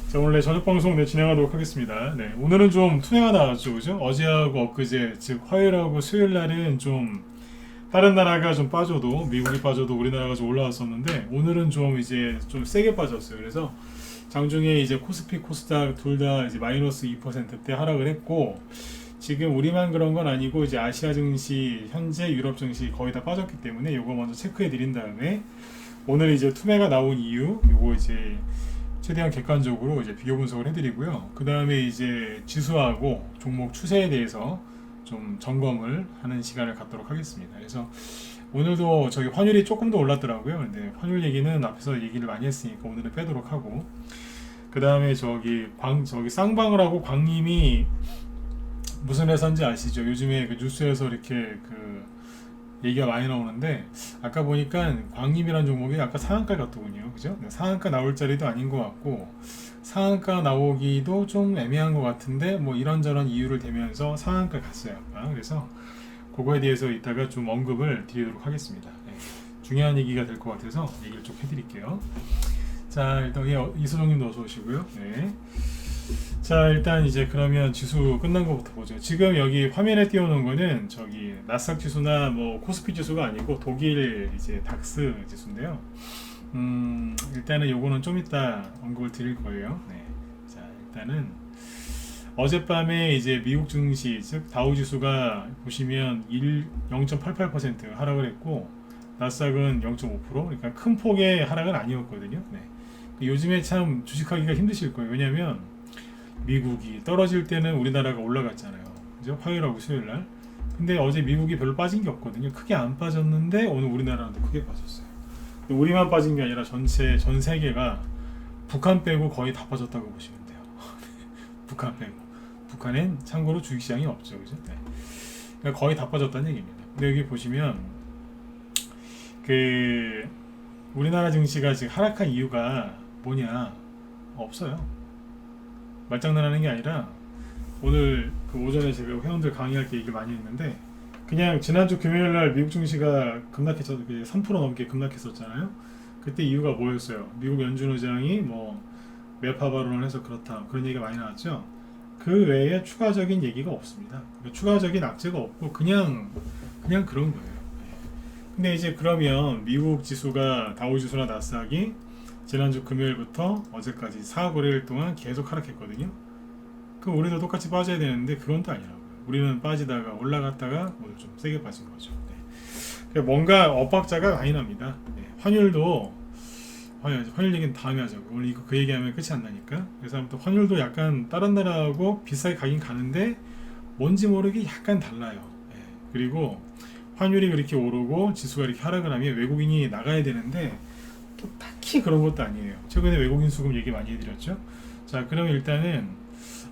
자, 오늘 저녁 방송 진행하도록 하겠습니다. 네, 오늘은 좀 투네가 나왔죠, 그죠? 어제하고 엊그제, 즉 화요일하고 수요일 날은 좀 다른 나라가 좀 빠져도 미국이 빠져도 우리나라가 좀 올라왔었는데 오늘은 좀 이제 좀 세게 빠졌어요. 그래서 장중에 이제 코스피, 코스닥 둘 다 이제 마이너스 2%대 하락을 했고 지금 우리만 그런 건 아니고 이제 아시아 증시, 현재 유럽 증시 거의 다 빠졌기 때문에 요거 먼저 체크해 드린 다음에 오늘 이제 투매가 나온 이유 요거 이제 최대한 객관적으로 이제 비교 분석을 해드리고요. 그 다음에 이제 지수하고 종목 추세에 대해서 좀 점검을 하는 시간을 갖도록 하겠습니다. 그래서 오늘도 저기 환율이 조금 더 올랐더라고요. 근데 환율 얘기는 앞에서 얘기를 많이 했으니까 오늘은 빼도록 하고 그 다음에 저기 쌍방울 하고 광림이 무슨 회사인지 아시죠? 요즘에 그 뉴스에서 이렇게 그 얘기가 많이 나오는데 아까 보니까 광림이라는 종목이 아까 상한가 같더군요. 그죠? 상한가 나올 자리도 아닌 것 같고 상한가 나오기도 좀 애매한 것 같은데 뭐 이런저런 이유를 대면서 상한가 갔어요. 아까. 그래서 그거에 대해서 이따가 좀 언급을 드리도록 하겠습니다. 네. 중요한 얘기가 될 것 같아서 얘기를 좀 해드릴게요. 자, 일단 이수정님도 어서 오시고요. 네. 자, 일단 이제 그러면 지수 끝난 것부터 보죠. 지금 여기 화면에 띄워놓은 거는 저기 나스닥 지수나 뭐 코스피 지수가 아니고 독일 이제 닥스 지수인데요. 일단은 요거는 좀 이따 언급을 드릴 거예요. 네. 자, 일단은 어젯밤에 이제 미국 증시 즉 다우 지수가 보시면 0.88% 하락을 했고 나스닥은 0.5% 그러니까 큰 폭의 하락은 아니었거든요. 네. 요즘에 참 주식하기가 힘드실 거예요. 왜냐면 미국이 떨어질 때는 우리나라가 올라갔잖아요. 그죠? 화요일하고 수요일날. 근데 어제 미국이 별로 빠진 게 없거든요. 크게 안 빠졌는데 오늘 우리나라는 더 크게 빠졌어요. 우리만 빠진 게 아니라 전 세계가 북한 빼고 거의 다 빠졌다고 보시면 돼요. 북한 빼고. 북한엔 참고로 주식시장이 없죠. 그죠? 네. 그러니까 거의 다 빠졌다는 얘기입니다. 근데 여기 보시면 그 우리나라 증시가 지금 하락한 이유가 뭐냐? 없어요. 말장난하는 게 아니라 오늘 그 오전에 제가 회원들 강의할 때 얘기를 많이 했는데 그냥 지난주 금요일날 미국 증시가 급락했죠. 3% 넘게 급락했었잖아요. 그때 이유가 뭐였어요? 미국 연준 의장이 뭐 매파 발언을 해서 그렇다 그런 얘기가 많이 나왔죠. 그 외에 추가적인 얘기가 없습니다. 그러니까 추가적인 악재가 없고 그냥 그런 거예요. 근데 이제 그러면 미국 지수가 다우지수나 나스닥이 지난주 금요일부터 어제까지 4거래일 동안 계속 하락했거든요. 그럼 우리도 똑같이 빠져야 되는데 그건 또 아니라고요. 우리는 빠지다가 올라갔다가 오늘 좀 세게 빠진 거죠. 네. 그러니까 뭔가 엇박자가 많이 납니다. 네. 환율 얘기는 다음에 하자고. 오늘 이거 그 얘기하면 끝이 안 나니까. 그래서 아무튼 환율도 약간 다른 나라하고 비싸게 가긴 가는데 뭔지 모르게 약간 달라요. 네. 그리고 환율이 그렇게 오르고 지수가 이렇게 하락을 하면 외국인이 나가야 되는데 또 딱히 그런 것도 아니에요. 최근에 외국인 수급 얘기 많이 해드렸죠. 자, 그러면 일단은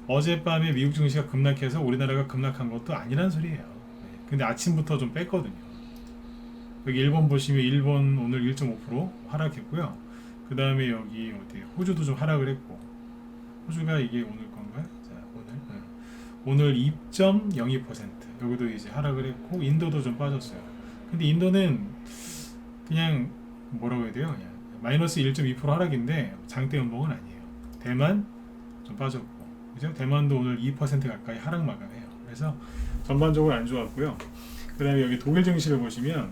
어젯밤에 미국 증시가 급락해서 우리나라가 급락한 것도 아니란 소리예요. 네. 근데 아침부터 좀 뺐거든요. 여기 일본 보시면 일본 오늘 1.5% 하락했고요. 그 다음에 여기 어디 호주도 좀 하락을 했고 호주가 이게 오늘 건가요? 자, 오늘 2.02% 여기도 이제 하락을 했고 인도도 좀 빠졌어요. 근데 인도는 그냥 뭐라고 해야 돼요? 그냥 마이너스 1.2% 하락인데 장대 연봉은 아니에요. 대만 좀 빠졌고 그죠? 대만도 오늘 2% 가까이 하락 마감해요. 그래서 전반적으로 안 좋았고요. 그 다음에 여기 독일 증시를 보시면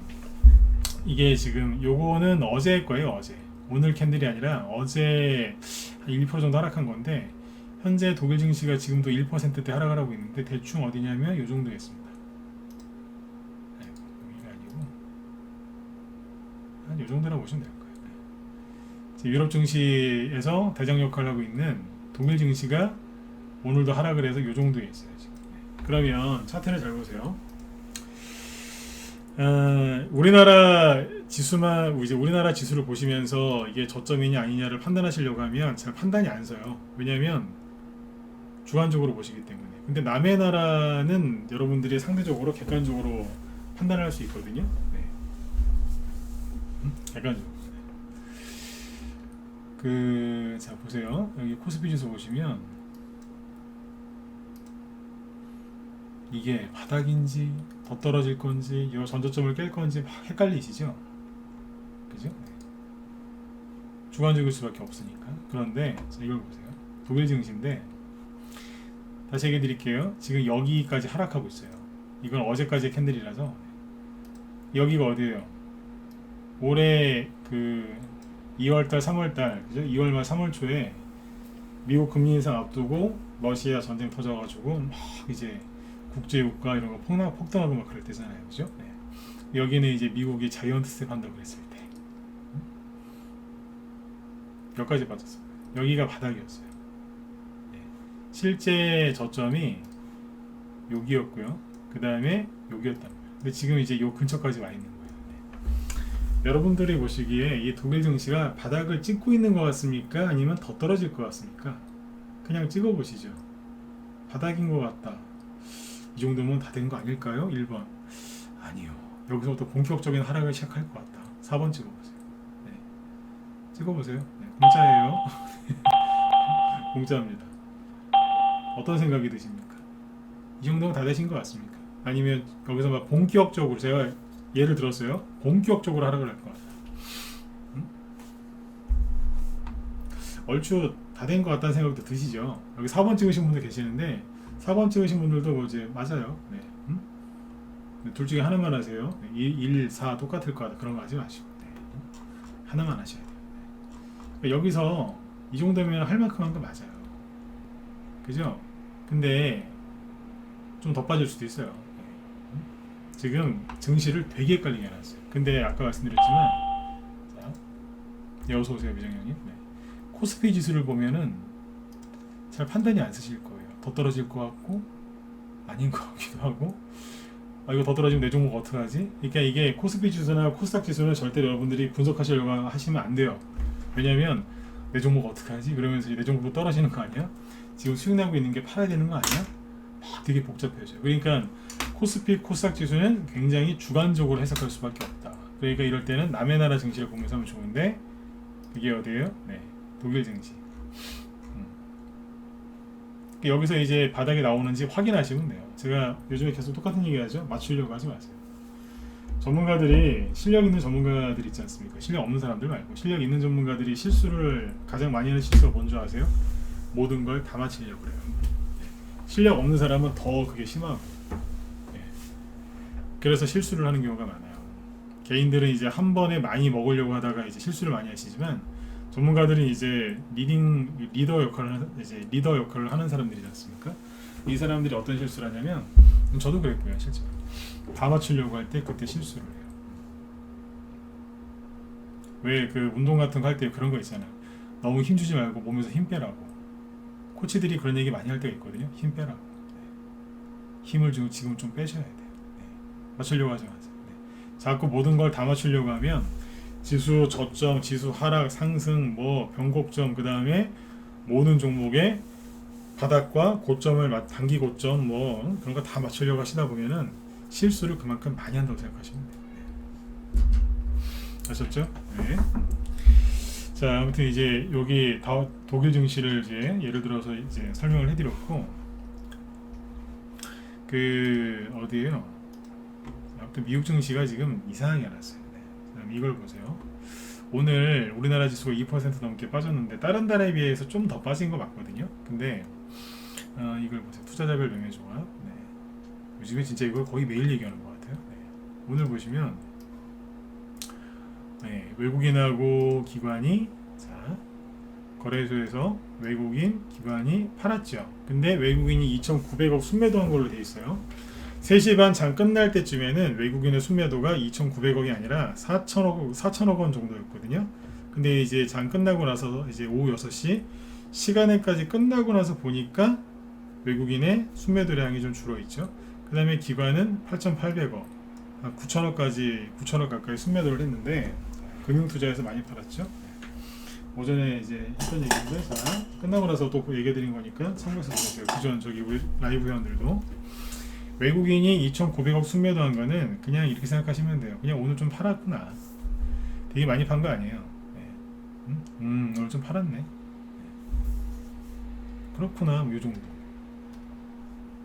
이게 지금 요거는 어제 거예요. 어제 오늘 캔들이 아니라 어제 한 1% 정도 하락한 건데 현재 독일 증시가 지금도 1%대 하락을 하고 있는데 대충 어디냐면 요 정도였습니다. 여기가 아니고 한 요 정도라고 보시면 될 거예요. 유럽 증시에서 대장 역할을 하고 있는 독일 증시가 오늘도 하락을 해서 요 정도에 있어요. 지금. 그러면 차트를 잘 보세요. 우리나라 지수만 이제 우리나라 지수를 보시면서 이게 저점이냐 아니냐를 판단하시려고 하면 잘 판단이 안 서요. 왜냐하면 주관적으로 보시기 때문에. 근데 남의 나라는 여러분들이 상대적으로 객관적으로 판단할 수 있거든요. 네. 객관적으로. 자 보세요. 여기 코스피 지수 보시면 이게 바닥인지 더 떨어질 건지 이 전저점을 깰 건지 막 헷갈리시죠? 그죠? 주관적일 수밖에 없으니까. 그런데 자, 이걸 보세요. 독일 증시인데 다시 얘기해 드릴게요. 지금 여기까지 하락하고 있어요. 이건 어제까지의 캔들이라서. 여기가 어디예요? 올해 그 2월달 3월달 그죠? 2월 말 3월 초에 미국 금리 인상 앞두고 러시아 전쟁 터져가지고 막 이제 국제유가 이런 거 폭등하고 막 그럴 때잖아요, 그죠? 네. 여기는 이제 미국이 자이언트 스텝 한다고 그랬을 때 여기까지 빠졌어요. 여기가 바닥이었어요. 네. 실제 저점이 여기였고요. 그 다음에 여기였단 말이에요. 근데 지금 이제 요 근처까지 와 있는 거예요. 네. 여러분들이 보시기에 이 독일 증시가 바닥을 찍고 있는 것 같습니까? 아니면 더 떨어질 것 같습니까? 그냥 찍어 보시죠. 바닥인 것 같다. 이 정도면 다 된 거 아닐까요? 1번. 아니요. 여기서부터 본격적인 하락을 시작할 것 같다. 4번 찍어보세요. 네. 찍어보세요. 네. 공짜예요. 공짜입니다. 어떤 생각이 드십니까? 이 정도면 다 되신 것 같습니까? 아니면 여기서 막 본격적으로 제가 예를 들었어요. 본격적으로 하락을 할 것 같다. 얼추 다 된 것 같다는 생각도 드시죠? 여기 4번 찍으신 분들 계시는데 4번 찍으신 분들도 뭐 이제 맞아요. 네. 둘 중에 하나만 하세요. 1, 4 똑같을 것 같다. 그런 거 하지 마시고 네. 하나만 하셔야 돼요. 네. 그러니까 여기서 이 정도면 할 만큼 한 거 맞아요. 그죠? 근데 좀 더 빠질 수도 있어요. 네. 지금 증시를 되게 헷갈리게 해놨어요. 근데 아까 말씀드렸지만 자, 네, 어서 오세요, 미정현님. 네. 코스피 지수를 보면은 잘 판단이 안 쓰실 거예요. 더 떨어질 것 같고 아닌 것 같기도 하고 이거 더 떨어지면 내 종목 어떡하지? 그러니까 이게 코스피 지수나 코스닥 지수는 절대 여러분들이 분석하시려고 하시면 안 돼요. 왜냐면 내 종목 어떡하지? 그러면서 내 종목도 떨어지는 거 아니야? 지금 수익 나고 있는 게 팔아야 되는 거 아니야? 되게 복잡해져요. 그러니까 코스피 코스닥 지수는 굉장히 주관적으로 해석할 수밖에 없다. 그러니까 이럴 때는 남의 나라 증시를 보면서 하면 좋은데 이게 어디예요? 네, 독일 증시. 여기서 이제 바닥이 나오는지 확인하시면 돼요. 제가 요즘에 계속 똑같은 얘기 하죠. 맞추려고 하지 마세요. 전문가들이 실력 있는 전문가들 있지 않습니까? 실력 없는 사람들 말고 실력 있는 전문가들이 실수를 가장 많이 하는 실수가 뭔지 아세요? 모든 걸 다 맞추려고 그래요. 실력 없는 사람은 더 그게 심하고 그래서 실수를 하는 경우가 많아요. 개인들은 이제 한 번에 많이 먹으려고 하다가 이제 실수를 많이 하시지만 전문가들은 이제 리더 역할을 하는 사람들이지 않습니까? 이 사람들이 어떤 실수를 하냐면 저도 그랬고요, 실제로 다 맞추려고 할 때 그때 실수를 해요. 왜 그 운동 같은 거 할 때 그런 거 있잖아요. 너무 힘주지 말고 몸에서 힘 빼라고. 코치들이 그런 얘기 많이 할 때가 있거든요. 힘 빼라고. 힘을 지금 좀 빼셔야 돼요. 맞추려고 하지 마세요. 자꾸 모든 걸 다 맞추려고 하면 지수 저점, 지수 하락, 상승, 뭐 변곡점, 그 다음에 모든 종목의 바닥과 고점을 단기 고점 뭐 그런 거 다 맞추려고 하시다 보면은 실수를 그만큼 많이 한다고 생각하시면 돼요. 아셨죠? 네. 자, 아무튼 이제 여기 독일 증시를 이제 예를 들어서 이제 설명을 해드렸고 그 어디에요? 아무튼 미국 증시가 지금 이상하게 알았어요. 이걸 보세요. 오늘 우리나라 지수가 2% 넘게 빠졌는데 다른 달에 비해서 좀 더 빠진 거 맞거든요. 근데 이걸 보세요. 투자자별 매매조합. 네. 요즘에 진짜 이걸 거의 매일 얘기하는 것 같아요. 네. 오늘 보시면 네, 외국인하고 기관이 자, 거래소에서 외국인 기관이 팔았죠. 근데 외국인이 2,900억 순매도한 걸로 돼 있어요. 3시 반 장 끝날 때쯤에는 외국인의 순매도가 2,900억이 아니라 4천억 원 정도였거든요. 근데 이제 장 끝나고 나서 이제 오후 6시 시간에까지 끝나고 나서 보니까 외국인의 순매도량이 좀 줄어있죠. 그 다음에 기관은 8,800억 9천억 가까이 순매도를 했는데 금융투자에서 많이 팔았죠. 오전에 이제 했던 얘기인데 자 끝나고 나서 또 얘기해드린 거니까 참고해서 보세요. 그전 저기 우리 라이브 회원들도 외국인이 2,900억 순매도한 거는 그냥 이렇게 생각하시면 돼요. 그냥 오늘 좀 팔았구나. 되게 많이 판 거 아니에요. 네. 오늘 좀 팔았네. 네. 그렇구나, 뭐 요 정도.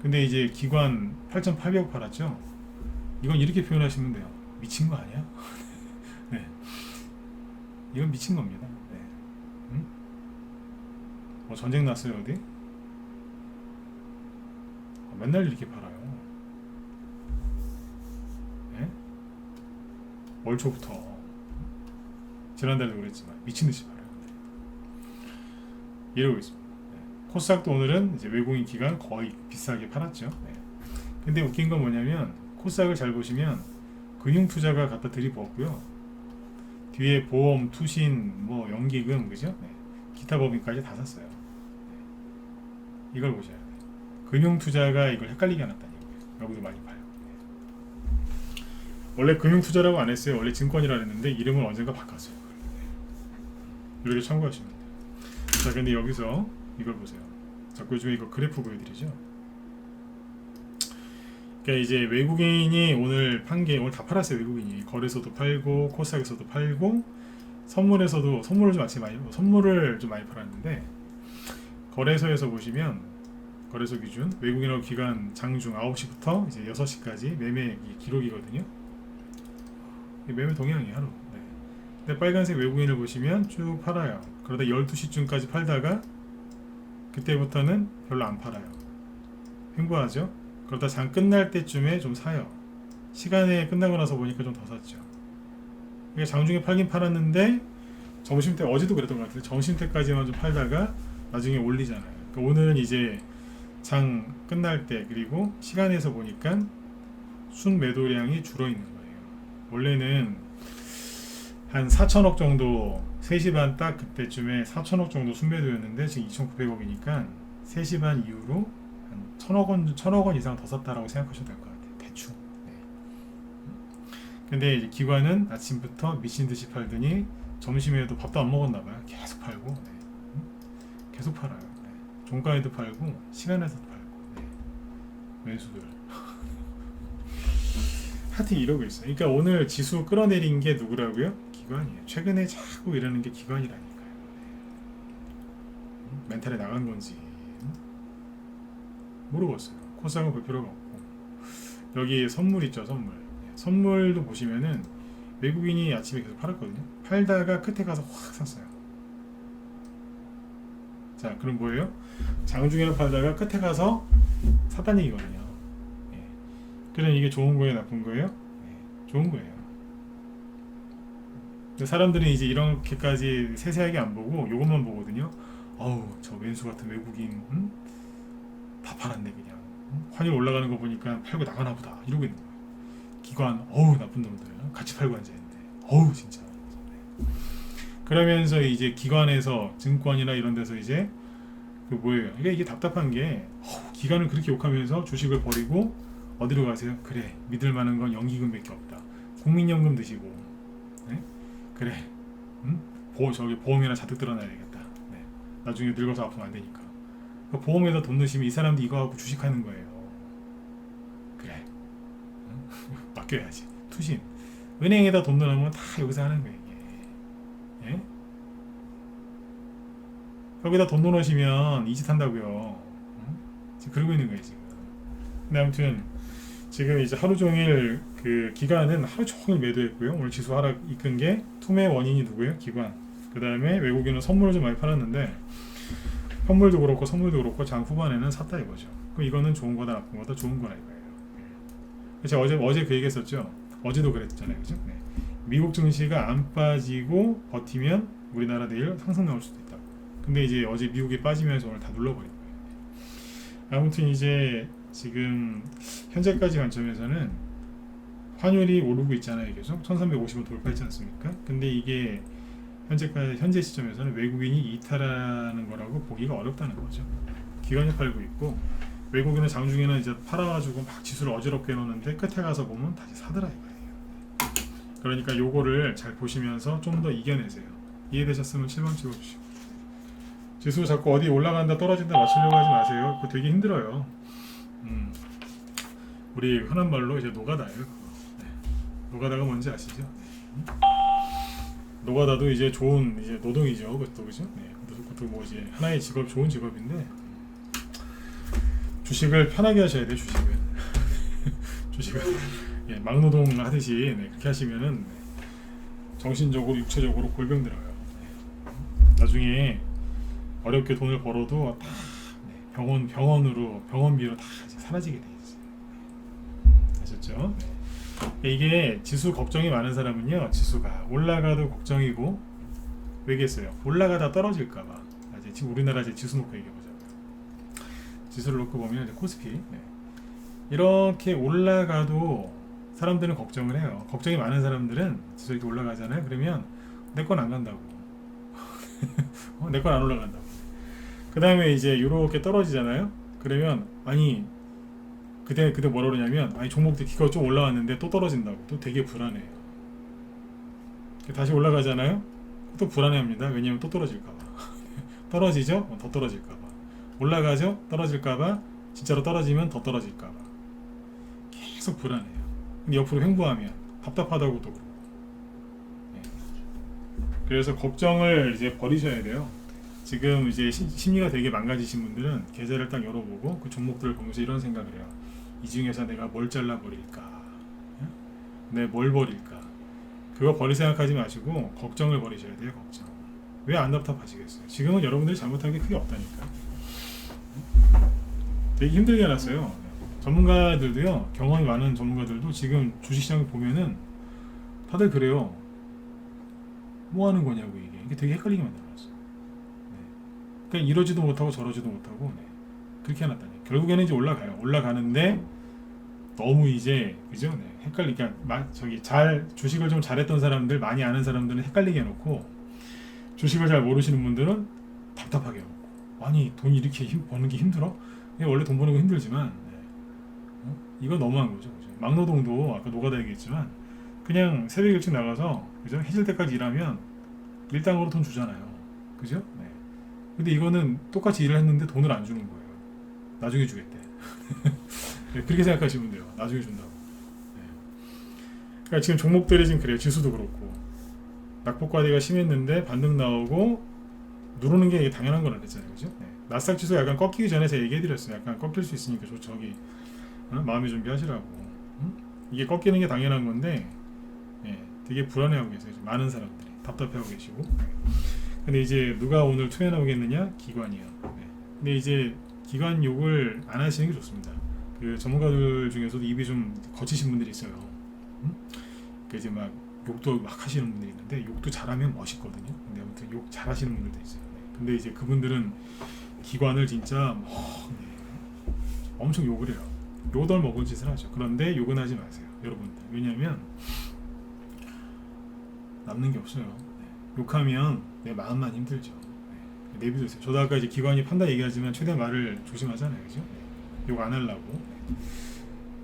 근데 이제 기관 8,800억 팔았죠. 이건 이렇게 표현하시면 돼요. 미친 거 아니야? 네. 이건 미친 겁니다. 네. 뭐 전쟁 났어요 어디? 맨날 이렇게 팔아요. 예? 월 초부터 지난달도 그랬지만 미친듯이 팔아요. 이러고 있습니다. 네. 코스닥도 오늘은 이제 외국인 기관 거의 비싸게 팔았죠. 네. 근데 웃긴 건 뭐냐면 코스닥을 잘 보시면 금융투자가 갖다 들이부었고요. 뒤에 보험, 투신, 뭐 연기금, 그죠? 네. 기타 법인까지 다 샀어요. 네. 이걸 보셔야 돼요. 금융투자가 이걸 헷갈리게 해놨다는 거예요. 여기도 많이 봐요. 네. 원래 금융투자라고 안 했어요. 원래 증권이라 했는데 이름을 언젠가 바꿨어요. 네. 이렇게 참고하시면 돼요. 자, 근데 여기서 이걸 보세요. 자꾸 요즘에 이거 그래프 보여드리죠. 그러니까 이제 외국인이 오늘 판 게 오늘 다 팔았어요. 외국인이 거래소도 팔고 코스닥에서도 팔고 선물에서도 선물을 좀 많이 팔았는데 거래소에서 보시면 거래소 기준 외국인하고 기관 장중 9시부터 이제 6시까지 매매 기록이거든요. 매매 동향이 하루. 네. 근데 빨간색 외국인을 보시면 쭉 팔아요. 그러다 12시쯤까지 팔다가 그때부터는 별로 안 팔아요. 횡보하죠. 그러다 장 끝날 때쯤에 좀 사요. 시간에 끝나고 나서 보니까 좀 더 샀죠. 그러니까 장중에 팔긴 팔았는데 점심때 어제도 그랬던 것 같은데 점심때까지만 좀 팔다가 나중에 올리잖아요. 그러니까 오늘은 이제 장 끝날 때 그리고 시간에서 보니까 순 매도량이 줄어 있는 거예요. 원래는 한 4천억 정도 3시 반 딱 그때쯤에 4천억 정도 순매도였는데 지금 2,900억이니까 3시 반 이후로 한 1,000억 원 이상 더 샀다라고 생각하셔도 될 것 같아요. 대충. 네. 근데 이제 기관은 아침부터 미친 듯이 팔더니 점심에도 밥도 안 먹었나 봐요. 계속 팔고. 네. 계속 팔아요. 네. 종가에도 팔고 시간에서도 팔고. 네. 매수들. 하여튼 이러고 있어요. 그러니까 오늘 지수 끌어내린 게 누구라고요? 기관이에요. 최근에 자꾸 이러는 게 기관이라니까요. 네. 멘탈에 나간 건지 모르겠어요. 코스닥은 볼 필요가 없고 여기 선물 있죠. 선물. 선물도 보시면은 외국인이 아침에 계속 팔았거든요. 팔다가 끝에 가서 확 샀어요. 자, 그럼 뭐예요? 장중에는 팔다가 끝에 가서 샀다는 얘기거든요. 예. 그럼 이게 좋은 거예요, 나쁜 거예요? 예. 좋은 거예요. 근데 사람들은 이제 이렇게까지 세세하게 안 보고 이것만 보거든요. 어우, 저 왼수 같은 외국인 다 팔았네 그냥. 환율 올라가는 거 보니까 팔고 나가나 보다 이러고 있는 거예요. 기관, 어우 나쁜 놈들 같이 팔고 앉아있는데 어우 진짜. 그러면서 이제 기관에서 증권이나 이런 데서 이제 그 뭐예요? 이게 답답한 게 기관을 그렇게 욕하면서 주식을 버리고 어디로 가세요? 그래 믿을 만한 건 연기금밖에 없다. 국민연금 드시고, 네? 그래, 저기 보험이나 잔뜩 들어놔야 되겠다. 네. 나중에 늙어서 아프면 안 되니까. 보험에다 돈 넣으시면 이 사람도 이거 하고 주식하는 거예요. 그래, 맡겨야지. 투신, 은행에다 돈 넣으면 다 여기서 하는 거예요. 예? 여기다 돈 넣으시면 이 짓 한다고요. 지금 그러고 있는 거예요 지금. 근데 아무튼 지금 이제 하루 종일 그 기관은 하루 종일 매도했고요. 오늘 지수 하락 이끈 게 투매 원인이 누구예요? 기관. 그 다음에 외국인은 선물을 좀 많이 팔았는데 현물도 그렇고 선물도 그렇고 장 후반에는 샀다 이거죠. 그럼 이거는 좋은 거다 나쁜 거다? 좋은 거다 이거예요. 제가 어제 그 얘기했었죠. 어제도 그랬잖아요, 그죠? 네. 미국 증시가 안 빠지고 버티면 우리나라 내일 상승 나올 수도 있다. 근데 이제 어제 미국이 빠지면서 오늘 다 눌러버린 거예요. 아무튼 이제 지금 현재까지 관점에서는 환율이 오르고 있잖아요, 계속 1,350원 돌파했지 않습니까? 근데 이게 현재 시점에서는 외국인이 이탈하는 거라고 보기가 어렵다는 거죠. 기관이 팔고 있고 외국인은 장중에는 이제 팔아가지고 막 지수를 어지럽게 해놓는데 끝에 가서 보면 다시 사더라 이거예요. 그러니까 요거를 잘 보시면서 좀 더 이겨내세요. 이해되셨으면 7번 찍어주시고, 지수 자꾸 어디 올라간다 떨어진다 맞추려고 하지 마세요. 그거 되게 힘들어요. 우리 흔한 말로 이제 노가다예요. 네. 노가다가 뭔지 아시죠? 네. 노가다도 이제 좋은 이제 노동이죠. 그것도 그죠? 네. 그것도 뭐 이제 하나의 직업, 좋은 직업인데 주식을 편하게 하셔야 돼요. 주식을 예, 막노동 하듯이 네, 그렇게 하시면은 정신적으로 육체적으로 골병 들어요. 네. 나중에 어렵게 돈을 벌어도 다 네, 병원으로 병원비로 다 이제 사라지게 돼 있어요. 아셨죠? 네. 이게 지수 걱정이 많은 사람은요, 지수가 올라가도 걱정이고, 왜겠어요? 올라가다 떨어질까봐. 지금 우리나라 이제 지수 놓고 얘기해 보자고요. 지수를 놓고 보면 이제 코스피 네. 이렇게 올라가도 사람들은 걱정을 해요. 걱정이 많은 사람들은 지수 이렇게 올라가잖아요. 그러면 내 건 안 간다고. 내 건 안 올라간다고. 그 다음에 이제 이렇게 떨어지잖아요. 그러면 아니 그때 뭐라 그러냐면 아니 종목들 기가 좀 올라왔는데 또 떨어진다고. 또 되게 불안해요. 다시 올라가잖아요. 또 불안해합니다. 왜냐면 또 떨어질까봐. 떨어지죠? 더 떨어질까봐. 올라가죠? 떨어질까봐. 진짜로 떨어지면 더 떨어질까봐. 계속 불안해요. 근데 옆으로 횡보하면 답답하다고도 그러고. 네. 그래서 걱정을 이제 버리셔야 돼요. 지금 이제 심리가 되게 망가지신 분들은 계좌를 딱 열어보고 그 종목들을 보면서 이런 생각을 해요. 이 중에서 내가 뭘 잘라버릴까? 내 뭘 버릴까? 그거 버릴 생각하지 마시고 걱정을 버리셔야 돼요. 걱정. 왜 안 답답하시겠어요? 지금은 여러분들이 잘못한 게 크게 없다니까. 되게 힘들게 해놨어요. 전문가들도요, 경험이 많은 전문가들도 지금 주식시장을 보면은 다들 그래요. 뭐 하는 거냐고 이게 되게 헷갈리게 만들어놨어요. 네. 그러니까 이러지도 못하고 저러지도 못하고 네. 그렇게 해놨다니. 결국에는 이제 올라가요. 올라가는데 너무 이제 그죠? 네. 헷갈리게 주식을 좀 잘했던 사람들, 많이 아는 사람들은 헷갈리게 해놓고 주식을 잘 모르시는 분들은 답답하게 해놓고 아니 돈 이렇게 버는 게 힘들어? 원래 돈 버는 거 힘들지만 네. 이거 너무한 거죠. 그죠? 막노동도 아까 노가다 얘기했지만 그냥 새벽 일찍 나가서 그죠? 해질 때까지 일하면 일당으로 돈 주잖아요. 그죠? 네. 근데 이거는 똑같이 일을 했는데 돈을 안 주는 거예요. 나중에 주겠대. 네, 그렇게 생각하시면 돼요. 나중에 준다고. 네. 그러니까 지금 종목들이 지금 그래요. 지수도 그렇고 낙폭과대가 심했는데 반등 나오고 누르는 게 당연한 건 아니잖아요. 그죠? 네. 나스닥 지수가 약간 꺾이기 전에 제가 얘기해드렸어요. 약간 꺾일 수 있으니까 저기 마음의 준비하시라고. 이게 꺾이는 게 당연한 건데 예, 되게 불안해하고 계세요. 많은 사람들이 답답해하고 계시고. 근데 이제 누가 오늘 투에 나오겠느냐? 기관이요. 네. 근데 이제 기관 욕을 안 하시는 게 좋습니다. 그 전문가들 중에서도 입이 좀 거치신 분들이 있어요. 그 이제 막 욕도 막 하시는 분들이 있는데 욕도 잘하면 멋있거든요. 근데 아무튼 욕 잘하시는 분들도 있어요. 네. 근데 이제 그분들은 기관을 진짜 네, 엄청 욕을 해요. 요덜 먹을 짓을 하죠. 그런데 욕은 하지 마세요, 여러분들. 왜냐하면 남는 게 없어요. 네. 욕하면 내 마음만 힘들죠. 네. 내비두세요. 저도 아까 이제 기관이 판다 얘기하지만 최대한 말을 조심하잖아요, 그죠? 네. 욕 안 하려고.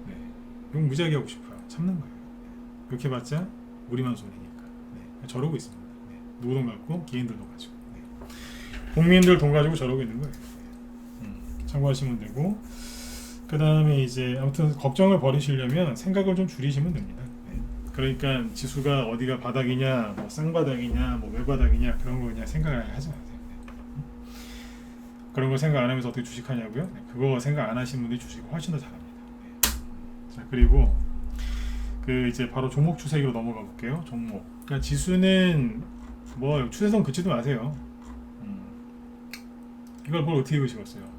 네. 욕 무지하게 하고 싶어요. 참는 거예요. 네. 욕해봤자 우리만 손해니까. 네. 저러고 있습니다. 네. 누구 돈 갖고 개인들도 가지고. 네. 국민들 돈 가지고 저러고 있는 거예요. 네. 참고하시면 되고. 그 다음에 이제 아무튼 걱정을 버리시려면 생각을 좀 줄이시면 됩니다. 네. 그러니까 지수가 어디가 바닥이냐, 뭐 쌍바닥이냐, 뭐 외바닥이냐 그런 거 그냥 생각을 하지 마세요. 네. 그런 거 생각 안 하면서 어떻게 주식하냐고요? 네. 그거 생각 안 하시는 분들이 주식을 훨씬 더 잘합니다. 네. 자 그리고 그 이제 바로 종목 추세기로 넘어가 볼게요. 종목. 그러니까 지수는 뭐 추세선 그치도 마세요. 이걸 뭘 어떻게 그으시겠어요?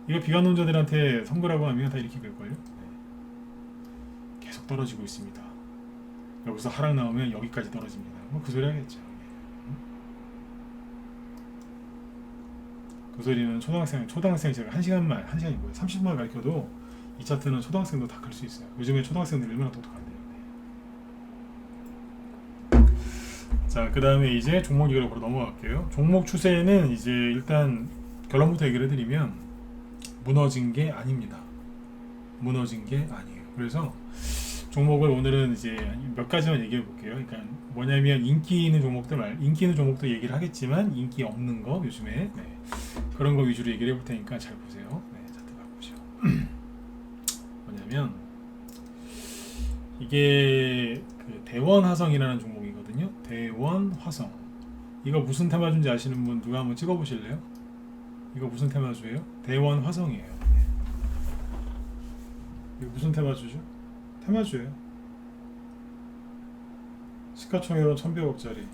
이거 비관론자들한테 선거라고 하면 다 이렇게 될걸요? 네. 계속 떨어지고 있습니다. 여기서 하락 나오면 여기까지 떨어집니다. 뭐 그 소리 하겠죠. 그 소리는 초등학생 제가 1시간이 뭐예요? 30분만 가르쳐도 이 차트는 초등학생도 다 갈 수 있어요. 요즘에 초등학생들 얼마나 똑똑한데요. 네. 자, 그 다음에 이제 종목 얘기로 넘어갈게요. 종목 추세는 이제 일단 결론부터 얘기를 해드리면 무너진 게 아닙니다. 무너진 게 아니에요. 그래서 종목을 오늘은 이제 몇 가지만 얘기해 볼게요. 그러니까 뭐냐면 인기 있는 종목도 얘기를 하겠지만 인기 없는 거 요즘에 네. 그런 거 위주로 얘기를 해볼 테니까 잘 보세요. 네, 차트 봐보시죠. 뭐냐면 이게 그 대원화성이라는 종목이거든요. 대원화성. 이거 무슨 테마주인지 아시는 분 누가 한번 찍어보실래요? 이거 무슨 테마주예요? 대원화성이에요. 네. 이거 무슨 테마주죠? 테마주예요. 시가총액은 1,100억짜리.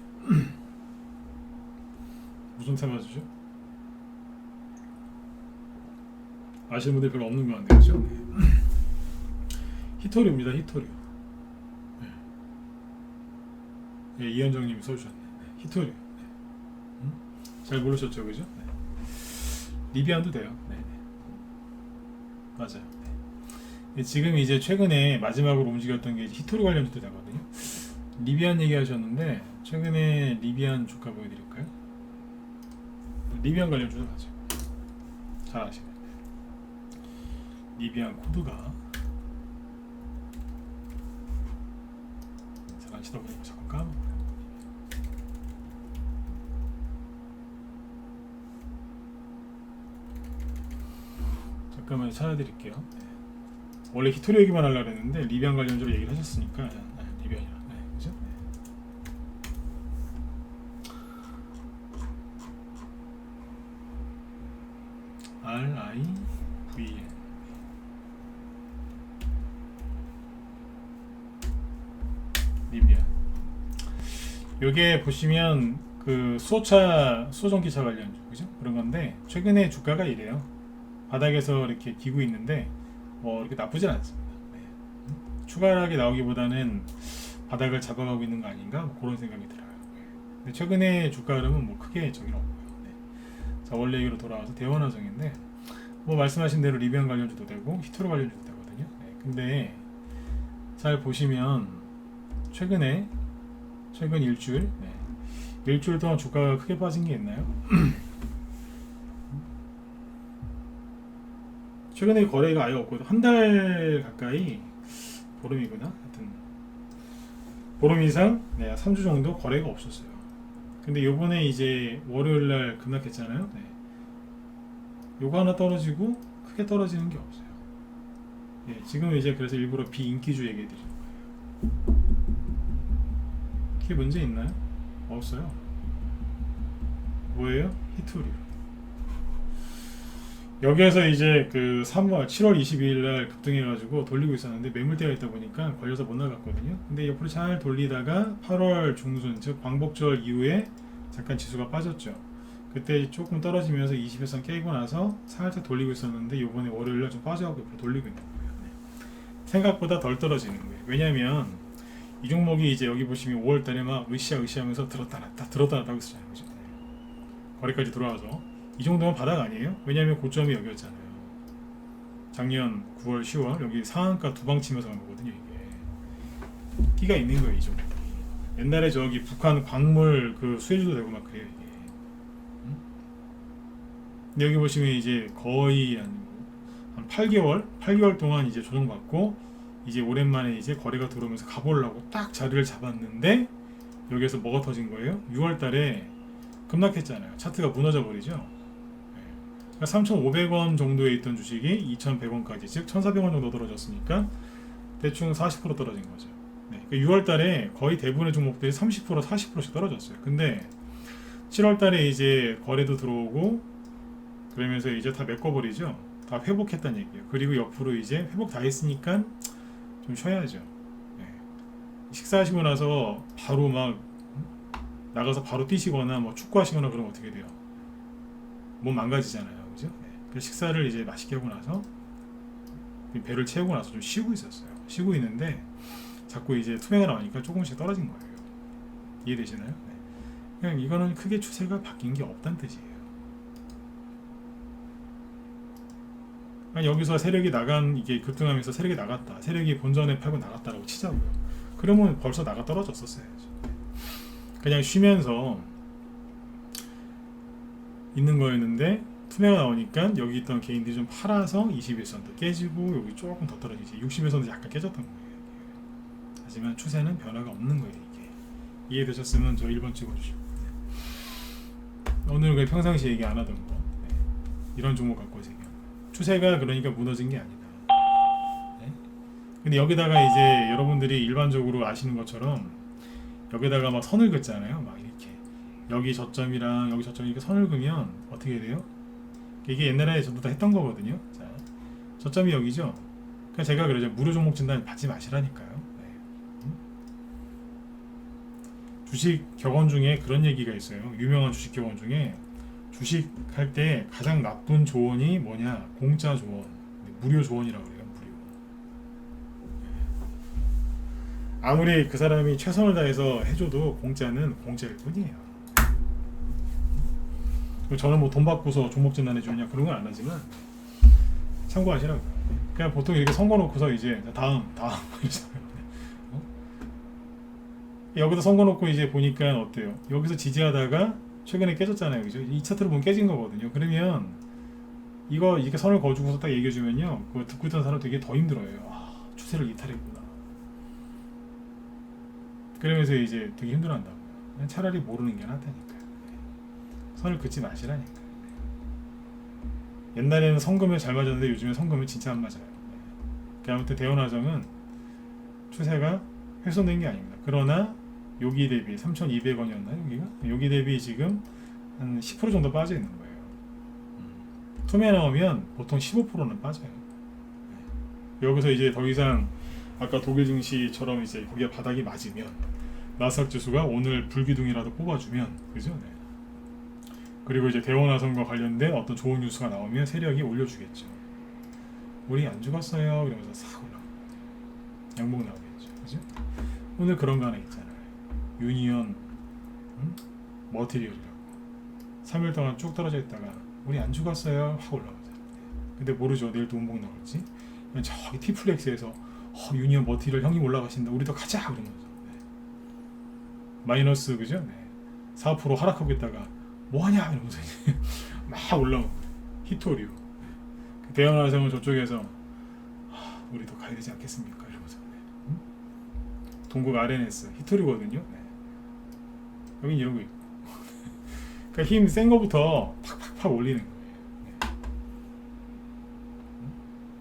무슨 테마주죠? 아시는 분들 별로 없는 것 같네요. 그죠? 네. 히토류입니다. 히토류. 네. 네, 이현정님이 써주셨네. 네, 히토류. 네. 잘 모르셨죠, 그죠? 네. 리비안도 돼요. 네. 맞아요. 네. 지금 이제 최근에 마지막으로 움직였던 게 히토류 관련주도 되거든요. 리비안 얘기하셨는데 최근에 리비안 주가 보여드릴까요? 리비안 관련주도 맞아요. 잘 아시네. 리비안 코드가 잠깐 치다 보니까 잠깐 까먹어요. 잠깐만 찾아드릴게요. 네. 원래 히토리 얘기만 하려고 했는데 리비안 관련주로 얘기를 하셨으니까 리비안이라. 네, 그죠? 네. RIVN 리비안. 요게 보시면 그 수소차 수소전기차 관련주 그죠? 그런 건데 최근에 주가가 이래요. 바닥에서 이렇게 기고 있는데 이렇게 나쁘진 않습니다. 네. 추가하게 나오기보다는 바닥을 잡아가고 있는 거 아닌가 그런 생각이 들어요. 근데 최근에 주가 흐름은 크게 저기는 없고요. 네. 자 원래 얘기로 돌아와서 대원화성인데 말씀하신 대로 리비안 관련주도 되고 히토로 관련주도 되거든요. 네. 근데 잘 보시면 최근 일주일 일주일 동안 주가가 크게 빠진 게 있나요? 최근에 거래가 아예 없거든. 한 달 가까이 보름이구나. 하여튼 보름 이상 3주 정도 거래가 없었어요. 근데 요번에 이제 월요일날 급락했잖아요. 네. 요거 하나 떨어지고 크게 떨어지는 게 없어요. 예, 지금 이제 그래서 일부러 비인기주 얘기해 드리는 거예요. 그게 문제 있나요? 없어요. 뭐예요? 히토류. 여기에서 이제 그 7월 22일 날 급등해가지고 돌리고 있었는데 매물대가 있다 보니까 걸려서 못 나갔거든요. 근데 옆으로 잘 돌리다가 8월 중순 즉 광복절 이후에 잠깐 지수가 빠졌죠. 그때 조금 떨어지면서 20일선 깨고 나서 살짝 돌리고 있었는데 요번에 월요일날 좀 빠져가고 옆으로 돌리고 있는 거예요. 네. 생각보다 덜 떨어지는 거예요. 왜냐면 이 종목이 이제 여기 보시면 5월달에 막 으쌰으쌰하면서 들었다 놨다 하고 있었잖아요. 그죠? 거기까지 들어와서 이 정도면 바닥 아니에요? 왜냐하면 고점이 여기였잖아요. 작년 9월, 10월 여기 상한가 두 방 치면서 간 거거든요. 이게 끼가 있는 거예요. 이 정도. 옛날에 저기 북한 광물 그 수혜주도 되고 막 그래요. 이게. 근데 여기 보시면 이제 거의 한 8개월 동안 이제 조정받고 이제 오랜만에 이제 거래가 들어오면서 가보려고 딱 자리를 잡았는데 여기에서 뭐가 터진 거예요? 6월달에 급락했잖아요. 차트가 무너져 버리죠. 3,500원 정도에 있던 주식이 2,100원까지 즉 1,400원 정도 떨어졌으니까 대충 40% 떨어진 거죠. 네, 그러니까 6월달에 거의 대부분의 종목들이 30% 40%씩 떨어졌어요. 근데 7월달에 이제 거래도 들어오고 그러면서 이제 다 메꿔버리죠. 다 회복했다는 얘기예요. 그리고 옆으로 이제 회복 다 했으니까 좀 쉬어야죠. 네. 식사하시고 나서 바로 막 나가서 바로 뛰시거나 축구하시거나 그러면 어떻게 돼요? 몸 망가지잖아요. 그죠? 네. 그래서 식사를 이제 맛있게 하고 나서 배를 채우고 나서 좀 쉬고 있었어요. 쉬고 있는데 자꾸 이제 투매가 나오니까 조금씩 떨어진 거예요. 이해되시나요? 네. 그냥 이거는 크게 추세가 바뀐 게 없다는 뜻이에요. 여기서 세력이 이게 급등하면서 세력이 나갔다. 세력이 본전에 팔고 나갔다라고 치자고요. 그러면 벌써 나가 떨어졌었어요. 그냥 쉬면서 있는 거였는데 투매가 나오니까 여기 있던 개인들이 좀 팔아서 21선도 깨지고 여기 조금 더 떨어지지 60일선도 약간 깨졌던 거예요. 하지만 추세는 변화가 없는 거예요. 이게 이해되셨으면 저 1번 찍어주시고 오늘은 그냥 평상시 얘기 안 하던 거 이런 종목 갖고 오세요. 추세가 그러니까 무너진 게 아니다. 네? 근데 여기다가 이제 여러분들이 일반적으로 아시는 것처럼 여기다가 막 선을 긋잖아요. 막 이렇게 여기 저점이랑 여기 저점 이렇게 선을 그으면 어떻게 돼요? 이게 옛날에 전부 다 했던 거거든요. 자, 저점이 여기죠. 그러니까 제가 그러죠. 무료 종목 진단 받지 마시라니까요. 네. 주식 격언 중에 그런 얘기가 있어요. 유명한 주식 격언 중에 주식 할 때 가장 나쁜 조언이 뭐냐? 공짜 조언, 무료 조언이라고 그래요. 무료. 아무리 그 사람이 최선을 다해서 해줘도 공짜는 공짜일 뿐이에요. 저는 뭐 돈 받고서 종목 진단해주냐 그런 건 안 하지만 참고하시라고요. 그냥 보통 이렇게 선거 놓고서 이제 다음 여기서 선거 놓고 이제 보니까 어때요? 여기서 지지하다가 최근에 깨졌잖아요, 그죠? 이 차트를 보면 깨진 거거든요. 그러면 이렇게 선을 그어주고서 딱 얘기해주면요, 그거 듣고 있던 사람 되게 더 힘들어요. 아, 추세를 이탈했구나. 그러면서 이제 되게 힘들어한다고요. 그냥 차라리 모르는 게 낫다니까요. 선을 긋지 마시라니까. 옛날에는 성금에 잘 맞았는데 요즘에 성금에 진짜 안 맞아요. 아무튼 대원화정은 추세가 훼손된 게 아닙니다. 그러나 여기 대비 3,200원이었나 여기 대비 지금 한 10% 정도 빠져 있는 거예요. 투매 나오면 보통 15%는 빠져요. 여기서 이제 더 이상 아까 독일 증시처럼 이제 거기에 바닥이 맞으면 나스닥 지수가 오늘 불기둥이라도 뽑아주면 그죠? 네. 그리고 이제 대원화성과 관련된 어떤 좋은 뉴스가 나오면 세력이 올려주겠죠. 우리 안 죽었어요. 이러면서 싹 올라가고 양봉 나오겠죠. 그죠? 오늘 그런 거 하나 있잖아요. 유니언 머티리얼이라고 3일 동안 쭉 떨어져 있다가 우리 안 죽었어요 하고 올라가잖아요. 근데 모르죠. 내일 또 운봉 나올지. 저기 T플렉스에서 유니언 머티리얼 형님 올라가신다. 우리도 가자 그러면서 마이너스 그죠? 네. 4% 하락하고 있다가 뭐하냐 이러면서 막 올라오고 히토류 대형화성은 저쪽에서 우리도 가야 되지 않겠습니까 이러면서 동국 RNS 히토류거든요. 네. 여긴 이러고 있고 그러니까 힘 센 거부터 팍팍팍 올리는 거예요.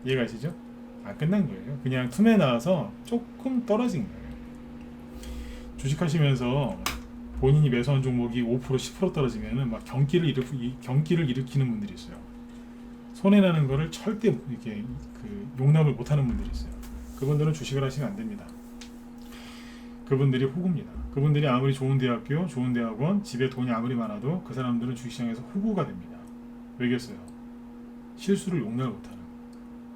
네. 이해가시죠? 끝난 거예요. 그냥 투매 나와서 조금 떨어진 거예요. 주식하시면서 본인이 매수한 종목이 5% 10% 떨어지면은 막 경기를 일으키는 분들이 있어요. 손해 나는 거를 절대 이렇게 용납을 못하는 분들이 있어요. 그분들은 주식을 하시면 안 됩니다. 그분들이 호구입니다. 그분들이 아무리 좋은 대학교, 좋은 대학원, 집에 돈이 아무리 많아도 그 사람들은 주식시장에서 호구가 됩니다. 왜겠어요? 실수를 용납을 못하는 거예요.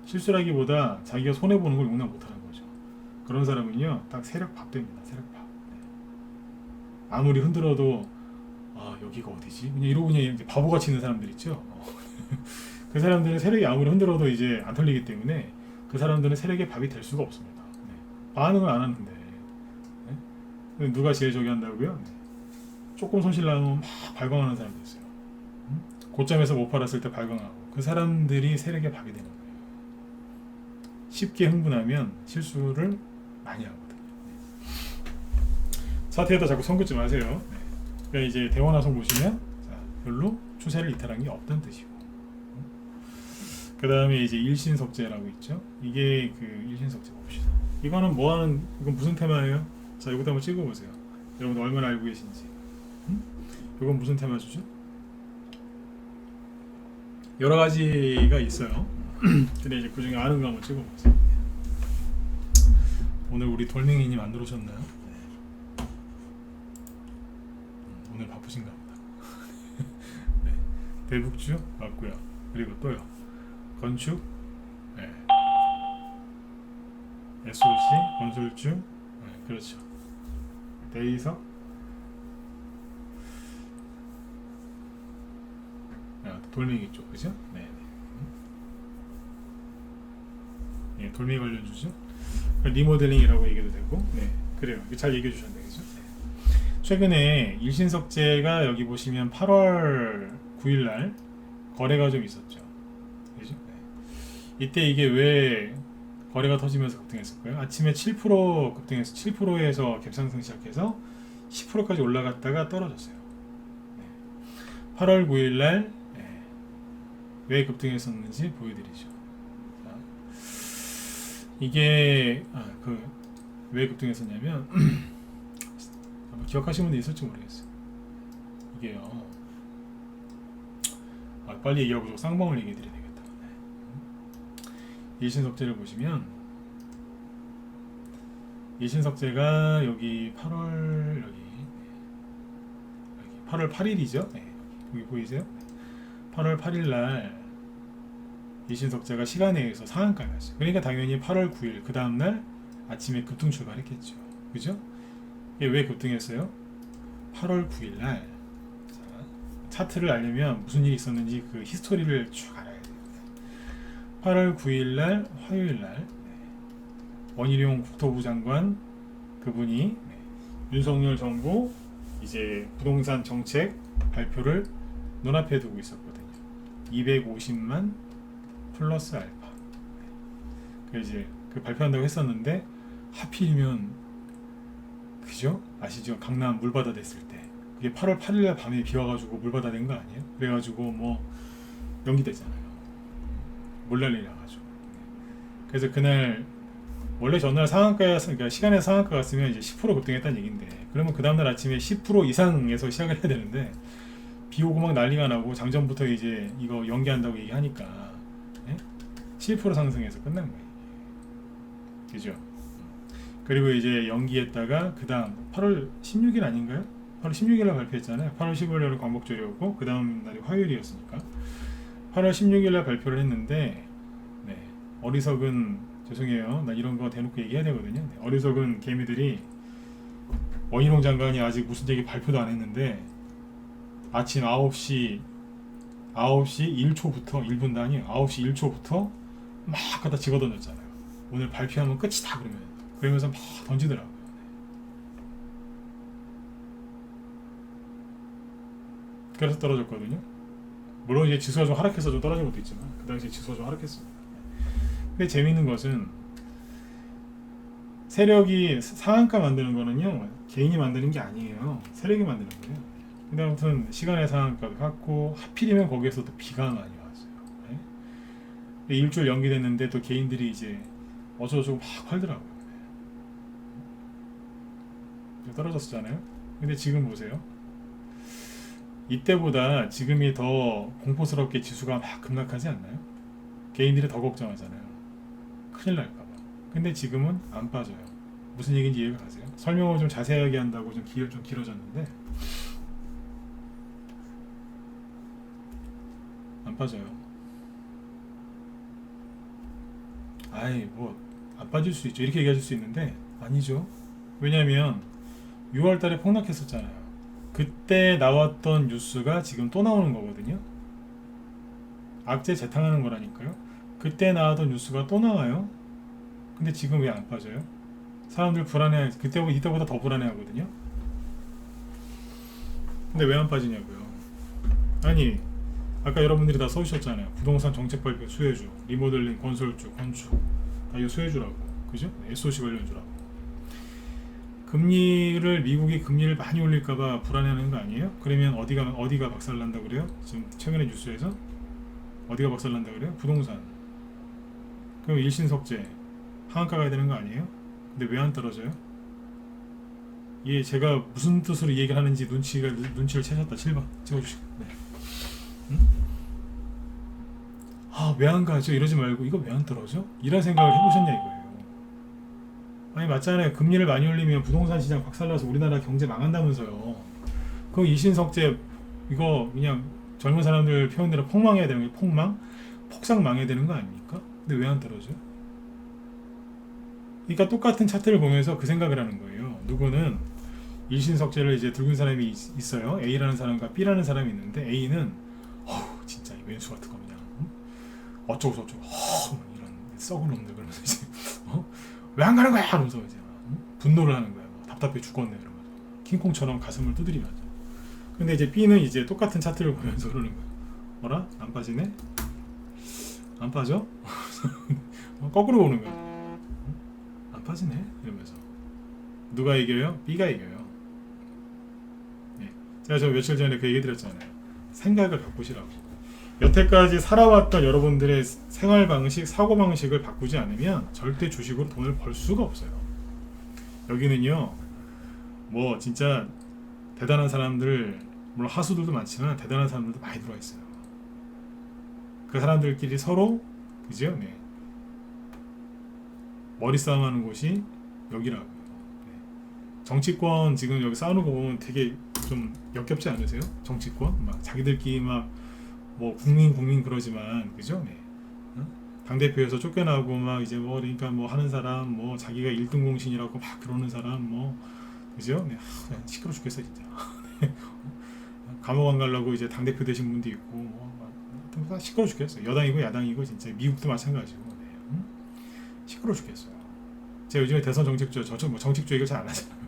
실수라기보다 자기가 손해 보는 걸 용납 못하는 거죠. 그런 사람은요, 딱 세력 밥됩니다. 세력 밥. 아무리 흔들어도 여기가 어디지? 그냥 이러고 그냥 바보같이 있는 사람들 있죠. 그 사람들은 세력이 아무리 흔들어도 이제 안 털리기 때문에 그 사람들은 세력의 밥이 될 수가 없습니다. 네. 반응을 안 하는데 네? 누가 제일 저기 한다고요? 네. 조금 손실 나면 막 발광하는 사람도 있어요. 고점에서 못 팔았을 때 발광하고 그 사람들이 세력의 밥이 되는 거예요. 쉽게 흥분하면 실수를 많이 하거든요. 사태에다 자꾸 손 긋지 마세요. 네. 그러니까 이제 대원화성 보시면 별로 추세를 이탈한 게 없다는 뜻이고 그 다음에 이제 일신석재라고 있죠. 이게 그 일신석재 봅시다. 이거는 뭐하는 이건 무슨 테마예요? 자 이것도 한번 찍어보세요. 여러분 얼마나 알고 계신지. 이건 무슨 테마주죠? 여러 가지가 있어요. 근데 이제 그 중에 아는 거 한번 찍어보세요. 오늘 우리 돌멩이님 안 들어오셨나요? 오늘 바쁘신가 보다. 네. 대북주 맞고요. 그리고 또요. 건축, 네. SOC, 건설주, 네, 그렇죠. 대이석, 돌멩이 쪽, 그죠? 네. 네, 돌멩이 관련주죠. 리모델링이라고 얘기도 되고, 네, 그래요. 잘 얘기해 주셨네, 그죠? 네. 최근에 일신석재가 여기 보시면 8월 9일날 거래가 좀 있었죠. 그죠? 네. 이때 이게 왜 거래가 터지면서 급등했을까요? 아침에 7% 급등해서 7%에서 갭상승 시작해서 10%까지 올라갔다가 떨어졌어요. 네. 8월 9일날 네. 왜 급등했었는지 보여드리죠. 자, 이게 왜 급등했었냐면 기억하시는 분도 있을지 모르겠어요. 이게요. 빨리 얘기하고 쌍방울 얘기해 드려야 되겠다. 일신석재를 보시면 일신석재가 여기 8월 8일이죠. 네. 여기 보이세요? 8월 8일 날 이신석재가 시간에 의해서 상한가에 갔어요. 그러니까 당연히 8월 9일 그 다음날 아침에 급등 출발했겠죠. 그죠? 이게 왜 급등했어요? 8월 9일 날 차트를 알려면 무슨 일이 있었는지 그 히스토리를 쭉 알아야 돼요. 8월 9일 날 화요일 날 원희룡 국토부 장관 그분이 윤석열 정부 이제 부동산 정책 발표를 눈앞에 두고 있었거든요. 250만 플러스 알파. 그래서 이제 그 발표한다고 했었는데 하필이면 그죠? 아시죠? 강남 물바다 됐을 때 그게 8월 8일날 밤에 비 와가지고 물바다 된 거 아니에요? 그래가지고 뭐 연기됐잖아요. 물난리 나가지고. 그래서 그날 원래 전날 상한가 그러니까 시간에 상한가 갔으면 이제 10% 급등했다는 얘긴데 그러면 그 다음날 아침에 10% 이상에서 시작을 해야 되는데 비 오고 막 난리가 나고 장전부터 이제 이거 연기한다고 얘기하니까 7% 상승해서 끝난 거예요. 그죠? 그리고 이제 연기했다가 그 다음 8월 16일 아닌가요? 8월 16일날 발표했잖아요. 8월 15일날 광복절이었고 그 다음 날이 화요일이었으니까 8월 16일날 발표를 했는데 네, 어리석은 죄송해요. 나 이런 거 대놓고 얘기해야 되거든요. 네, 어리석은 개미들이 원희룡 장관이 아직 무슨 얘기 발표도 안 했는데 아침 9시 1초부터 1분 단위 9시 1초부터 막 갖다 집어던졌잖아요. 오늘 발표하면 끝이다 그러면서 막 던지더라고요. 그래서 떨어졌거든요. 물론 이제 지수가 좀 하락해서 좀 떨어진 것도 있지만 그 당시에 지수가 좀 하락했습니다. 근데 재미있는 것은 세력이 상한가 만드는 거는요 개인이 만드는 게 아니에요. 세력이 만드는 거예요. 근데 아무튼 시간의 상한가도 갔고 하필이면 거기에서 또 비가 많이 왔어요. 네? 일주일 연기됐는데 또 개인들이 이제 어쩌고저쩌고 막 팔더라고요. 네. 떨어졌었잖아요. 근데 지금 보세요. 이때보다 지금이 더 공포스럽게 지수가 막 급락하지 않나요? 개인들이 더 걱정하잖아요. 큰일 날까봐. 근데 지금은 안 빠져요. 무슨 얘기인지 이해가 가세요? 설명을 좀 자세하게 한다고 좀 길어졌는데 안 빠져요. 아이 뭐 안 빠질 수 있죠. 이렇게 얘기하실 수 있는데 아니죠. 왜냐면 6월 달에 폭락했었잖아요. 그때 나왔던 뉴스가 지금 또 나오는 거거든요. 악재 재탕하는 거라니까요. 그때 나왔던 뉴스가 또 나와요. 근데 지금 왜 안 빠져요? 사람들 불안해. 이때보다 더 불안해하거든요. 근데 왜 안 빠지냐고요. 아니 아까 여러분들이 다 써주셨잖아요. 부동산 정책 발표 수혜주, 리모델링, 건설주, 건축 다 이거 수혜주라고. 그죠? SOC 관련주라고. 미국이 금리를 많이 올릴까봐 불안해하는 거 아니에요? 그러면 어디가 박살난다 그래요? 지금 최근에 뉴스에서 어디가 박살난다 그래요? 부동산. 그럼 일신석재 하한가 가야 되는 거 아니에요? 근데 왜 안 떨어져요? 이게 제가 무슨 뜻으로 이 얘기를 하는지 눈치를 채셨다. 7번 찍어주시고. 네. 응? 왜 안 가죠? 이러지 말고 이거 왜 안 떨어져? 이런 생각을 해보셨냐 이거예요. 아니 맞잖아요. 금리를 많이 올리면 부동산 시장 박살나서 우리나라 경제 망한다면서요. 그 이신석재 이거 그냥 젊은 사람들 표현대로 폭망해야 되는 거예요. 폭삭 망해야 되는 거 아닙니까? 근데 왜 안 떨어져요? 그러니까 똑같은 차트를 보면서 그 생각을 하는 거예요. 누구는 일신석재를 이제 들고 있는 사람이 있어요. A라는 사람과 B라는 사람이 있는데 A는 진짜 왼수 같은 거 그냥 어쩌고 저쩌고 이런 썩은 놈들 그러면서 이제 왜 안 가는 거야? 그러면서 이제 분노를 하는 거야. 답답해 죽겠네 이러면서 킹콩처럼 가슴을 두드리면서. 근데 이제 B는 이제 똑같은 차트를 보면서 그러는 거야. 뭐라? 안 빠지네? 안 빠져? 거꾸로 보는 거야. 안 빠지네? 이러면서. 누가 이겨요? B가 이겨요. 네. 제가 저 며칠 전에 그 얘기 드렸잖아요. 생각을 바꾸시라고. 여태까지 살아왔던 여러분들의 생활 방식, 사고 방식을 바꾸지 않으면 절대 주식으로 돈을 벌 수가 없어요. 여기는요, 뭐 진짜 대단한 사람들, 물론 하수들도 많지만 대단한 사람들도 많이 들어와 있어요. 그 사람들끼리 서로 그죠? 네. 머리 싸움하는 곳이 여기라고요. 네. 정치권 지금 여기 싸우는 거 보면 되게 좀 역겹지 않으세요? 정치권 막 자기들끼리 막 뭐 국민 그러지만 그죠? 네. 어? 당대표에서 쫓겨나고 막 이제 뭐 그러니까 뭐 하는 사람 뭐 자기가 1등 공신이라고 막 그러는 사람 뭐 그죠? 네. 시끄러 죽겠어 진짜. 감옥 안 가려고 이제 당대표 되신 분도 있고 뭐 다 시끄러 죽겠어요. 여당이고 야당이고 진짜 미국도 마찬가지고 네. 시끄러 죽겠어요. 제가 요즘에 대선 정책조 뭐 정책조 얘기를 잘 안 하잖아요.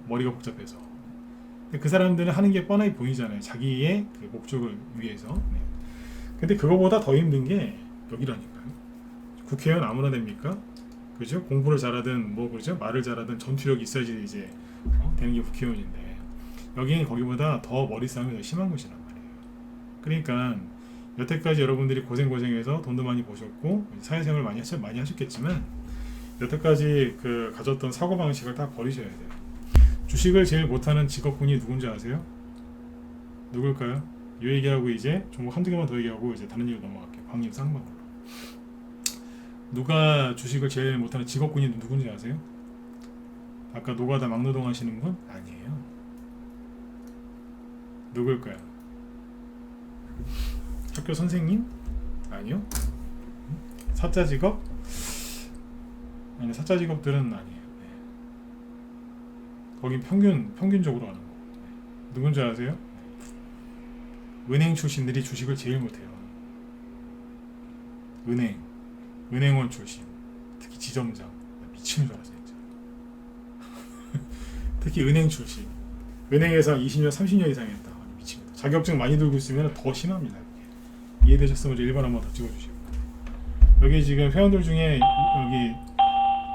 머리가 복잡해서. 근데 그 사람들은 하는 게 뻔하게 보이잖아요. 자기의 그 목적을 위해서. 네. 근데 그거보다 더 힘든 게 여기라니까요. 국회의원 아무나 됩니까? 그죠? 공부를 잘하든 뭐 그죠? 말을 잘하든 전투력이 있어야지 이제 되는 게 국회의원인데 여기는 거기보다 더 머리 싸움이 더 심한 것이란 말이에요. 그러니까 여태까지 여러분들이 고생해서 돈도 많이 버셨고 사회생활 많이 하셨겠지만 여태까지 그 가졌던 사고방식을 다 버리셔야 돼요. 주식을 제일 못하는 직업군이 누군지 아세요? 누굴까요? 이 얘기하고 이제 종목 한두 개만 더 얘기하고 이제 다른 일로 넘어갈게요. 광림 쌍방울로. 누가 주식을 제일 못하는 직업군이 누군지 아세요? 아까 노가다 막노동 하시는 분? 아니에요. 누굴까요? 학교 선생님? 아니요. 사자 직업? 아니 사자 직업들은 아니에요. 네. 거긴 평균적으로 하는 거. 네. 누군지 아세요? 은행 출신들이 주식을 제일 못해요. 은행원 출신, 특히 지점장, 미치는 줄 알았어요 진짜. 특히 은행 출신, 은행에서 20년, 30년 이상 했다. 미칩니다. 자격증 많이 들고 있으면 더 심합니다. 이해되셨으면 1번 한번 더 찍어주시고. 여기 지금 회원들 중에 여기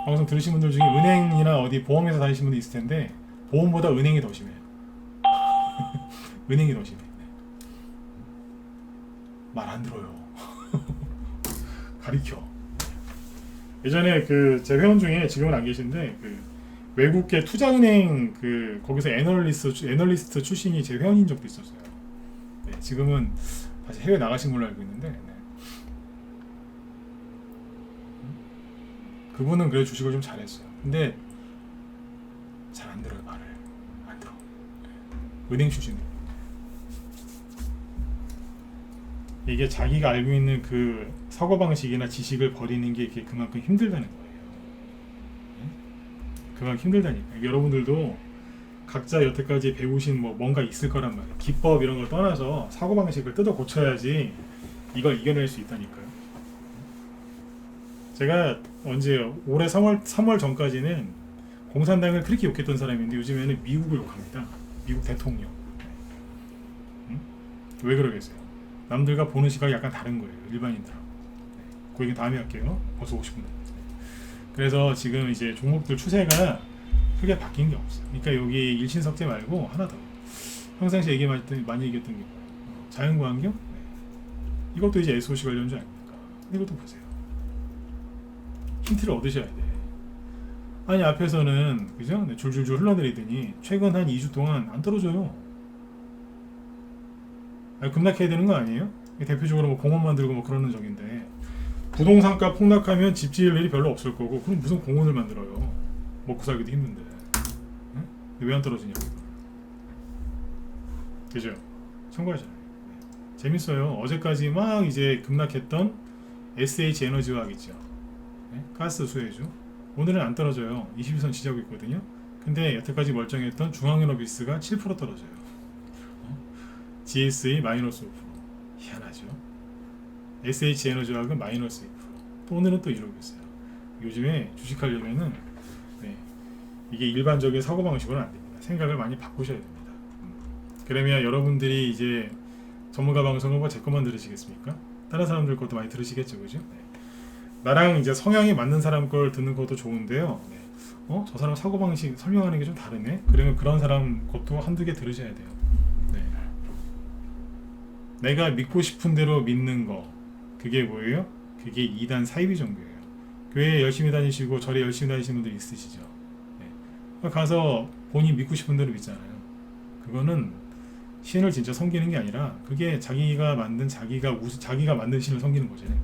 방송 들으신 분들 중에 은행이나 어디 보험회사 다니신 분들 있을 텐데 보험보다 은행이 더 심해요. 은행이 더 심해. 말 안 들어요. 가리켜. 예전에 그 제 회원 중에 지금은 안 계신데 그 외국계 투자은행 그 거기서 애널리스트 출신이 제 회원인 적도 있었어요. 네, 지금은 다시 해외 나가신 걸로 알고 있는데 네. 그분은 그래 주식을 좀 잘했어요. 근데 잘 안 들어요. 말을 안 들어. 은행 출신들. 이게 자기가 알고 있는 그 사고방식이나 지식을 버리는 게 그만큼 힘들다는 거예요. 그만큼 힘들다니까. 여러분들도 각자 여태까지 배우신 뭐 뭔가 있을 거란 말이에요. 기법 이런 걸 떠나서 사고방식을 뜯어 고쳐야지 이걸 이겨낼 수 있다니까요. 제가 언제 올해 3월 전까지는 공산당을 그렇게 욕했던 사람인데 요즘에는 미국을 욕합니다. 미국 대통령. 왜 그러겠어요? 남들과 보는 시각이 약간 다른 거예요. 일반인들하고. 그 얘기 다음에 할게요. 벌써 50분. 그래서 지금 이제 종목들 추세가 크게 바뀐 게 없어요. 그러니까 여기 일신석재 말고 하나 더. 평상시 많이 얘기했던 게 자연광경? 네. 이것도 이제 SOC 관련주 아닙니까? 이것도 보세요. 힌트를 얻으셔야 돼. 아니 앞에서는 그죠? 네, 줄줄줄 흘러내리더니 최근 한 2주 동안 안 떨어져요. 아니, 급락해야 되는 거 아니에요? 대표적으로 뭐 공원 만들고 뭐 그러는 적인데 부동산가 폭락하면 집 지을 일이 별로 없을 거고 그럼 무슨 공원을 만들어요? 먹고 살기도 힘든데 응? 왜 안 떨어지냐고. 그죠? 참고하잖아요. 재밌어요. 어제까지 막 이제 급락했던 SH 에너지화학 있죠. 네? 가스 수혜주. 오늘은 안 떨어져요. 22선 지지하고 있거든요. 근데 여태까지 멀쩡했던 중앙연합비스가 7% 떨어져요. GSE 마이너스 5%. 희한하죠. SH 에너지화학은 마이너스 2%. 또 오늘은 또 이러고 있어요. 요즘에 주식하려면은 네, 이게 일반적인 사고방식으로는 안 됩니다. 생각을 많이 바꾸셔야 됩니다. 그러면 여러분들이 이제 전문가 방송을 뭐 제 것만 들으시겠습니까? 다른 사람들 것도 많이 들으시겠죠, 그죠? 네. 나랑 이제 성향이 맞는 사람 걸 듣는 것도 좋은데요. 네. 저 사람 사고방식 설명하는 게 좀 다르네? 그러면 그런 사람 것도 한두 개 들으셔야 돼요. 네. 내가 믿고 싶은 대로 믿는 거. 그게 뭐예요? 그게 2단 사이비 종교예요. 교회 열심히 다니시고 절에 열심히 다니시는 분들 있으시죠? 네. 가서 본인 믿고 싶은 대로 믿잖아요. 그거는 신을 진짜 섬기는 게 아니라 그게 자기가 만든 자기가 만든 신을 섬기는 거잖아요.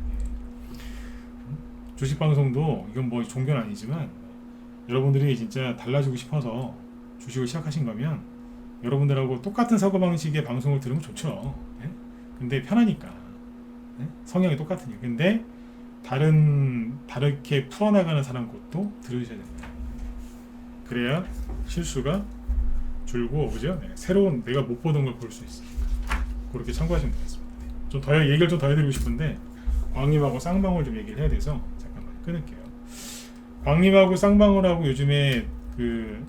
주식 방송도 이건 뭐 종교는 아니지만 여러분들이 진짜 달라지고 싶어서 주식을 시작하신 거면 여러분들하고 똑같은 사고방식의 방송을 들으면 좋죠. 네? 근데 편하니까. 네? 성향이 똑같으니까. 근데 다르게 풀어나가는 사람 것도 들으셔야 됩니다. 그래야 실수가 줄고, 그죠? 네. 새로운 내가 못 보던 걸 볼 수 있으니까. 그렇게 참고하시면 되겠습니다. 네. 좀 더 얘기를 좀 더 해드리고 싶은데 광림하고 쌍방울 좀 얘기를 해야 돼서 잠깐만 끊을게요. 광림하고 쌍방울하고 요즘에 그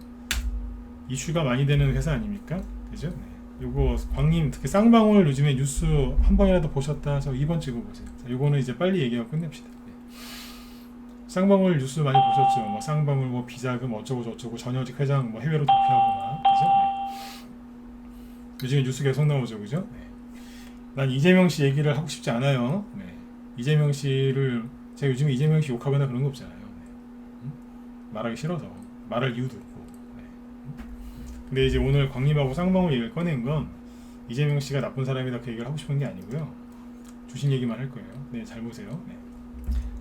이슈가 많이 되는 회사 아닙니까? 그죠? 네. 요거 광림 특히 쌍방울 요즘에 뉴스 한 번이라도 보셨다 저 2번 찍어보세요. 자, 요거는 이제 빨리 얘기하고 끝냅시다. 네. 쌍방울 뉴스 많이 보셨죠? 뭐 쌍방울 뭐 비자금 어쩌고 저쩌고 전현직 회장 뭐 해외로 도피하고 막 그죠? 네. 요즘에 뉴스 계속 나오죠, 그죠? 네. 난 이재명 씨 얘기를 하고 싶지 않아요. 네. 이재명 씨를 제가 요즘에 이재명 씨 욕하거나 그런 거 없잖아요. 네. 말하기 싫어서 말할 이유도 없고. 네. 근데 이제 오늘 광림하고 쌍방울 얘기를 꺼낸 건 이재명 씨가 나쁜 사람이다 그 얘기를 하고 싶은 게 아니고요. 주신 얘기만 할 거예요. 네, 잘 보세요. 네.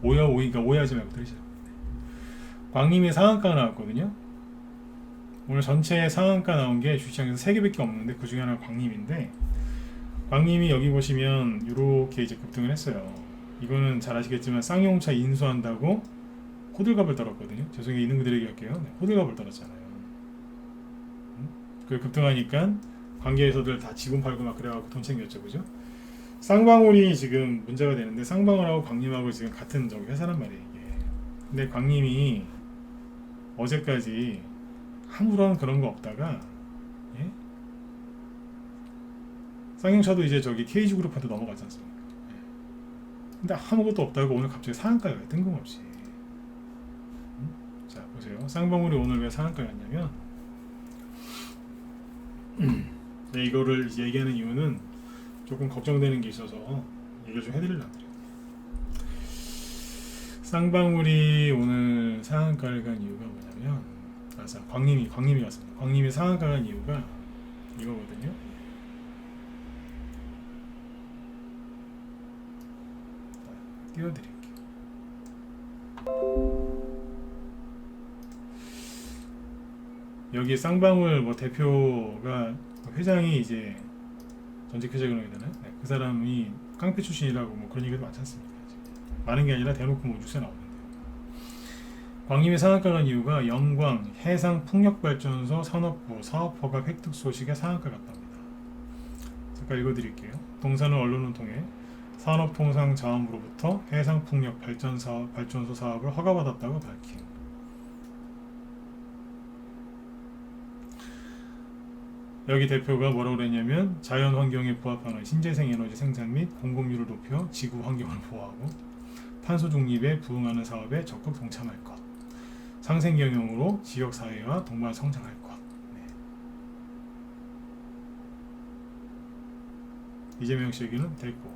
그러니까 오해하지 말고 들으시라고. 네. 광림의 상한가가 나왔거든요. 오늘 전체 상한가 나온 게 주시장에서 3개밖에 없는데 그 중에 하나가 광림인데 광림이 여기 보시면 이렇게 이제 급등을 했어요. 이거는 잘 아시겠지만 쌍용차 인수한다고 호들갑을 떨었거든요. 죄송해요, 있는 그대로 얘기할게요. 네, 호들갑을 떨었잖아요. 그 급등하니까 관계에서들 다 지분 팔고 막 그래갖고 돈 챙겼죠, 그죠? 쌍방울이 지금 문제가 되는데 쌍방울하고 광림하고 지금 같은 저기 회사란 말이에요, 이게. 근데 광림이 어제까지 아무런 그런 거 없다가 예? 쌍용차도 이제 저기 KG그룹한테 넘어갔지 않습니까? 예. 근데 아무것도 없다고 오늘 갑자기 상한가가 뜬금없이. 자 보세요. 쌍방울이 오늘 왜 상한가였냐면 네, 이거를 이제 얘기하는 이유는 조금 걱정되는 게 있어서 얘기를 좀 해드리려고 그래요. 쌍방울이 오늘 상한가를 간 이유가 뭐냐면 광림이 갔습니다. 광림이 상한가 간 이유가 이거거든요. 띄워드릴게요. 여기 쌍방울 뭐 대표가 회장이 이제 전직 회장이라고 해야 되나? 네, 그 사람이 깡패 출신이라고 뭐 그런 얘기도 많지 않습니까? 많은 게 아니라 대놓고 뭐 뉴스에 나오는데 광림이 상한가 간 이유가 영광 해상풍력발전소 산업부 사업허가 획득 소식에 상한가 갔답니다. 잠깐 읽어드릴게요. 동사는 언론을 통해 산업통상자원부로부터 해상풍력발전소 사업을 허가받았다고 밝힌. 여기 대표가 뭐라고 그랬냐면 자연환경에 부합하는 신재생 에너지 생산 및 공급률을 높여 지구 환경을 보호하고 탄소 중립에 부응하는 사업에 적극 동참할 것. 상생 경영으로 지역 사회와 동반 성장할 것. 네. 이재명 씨 얘기는 됐고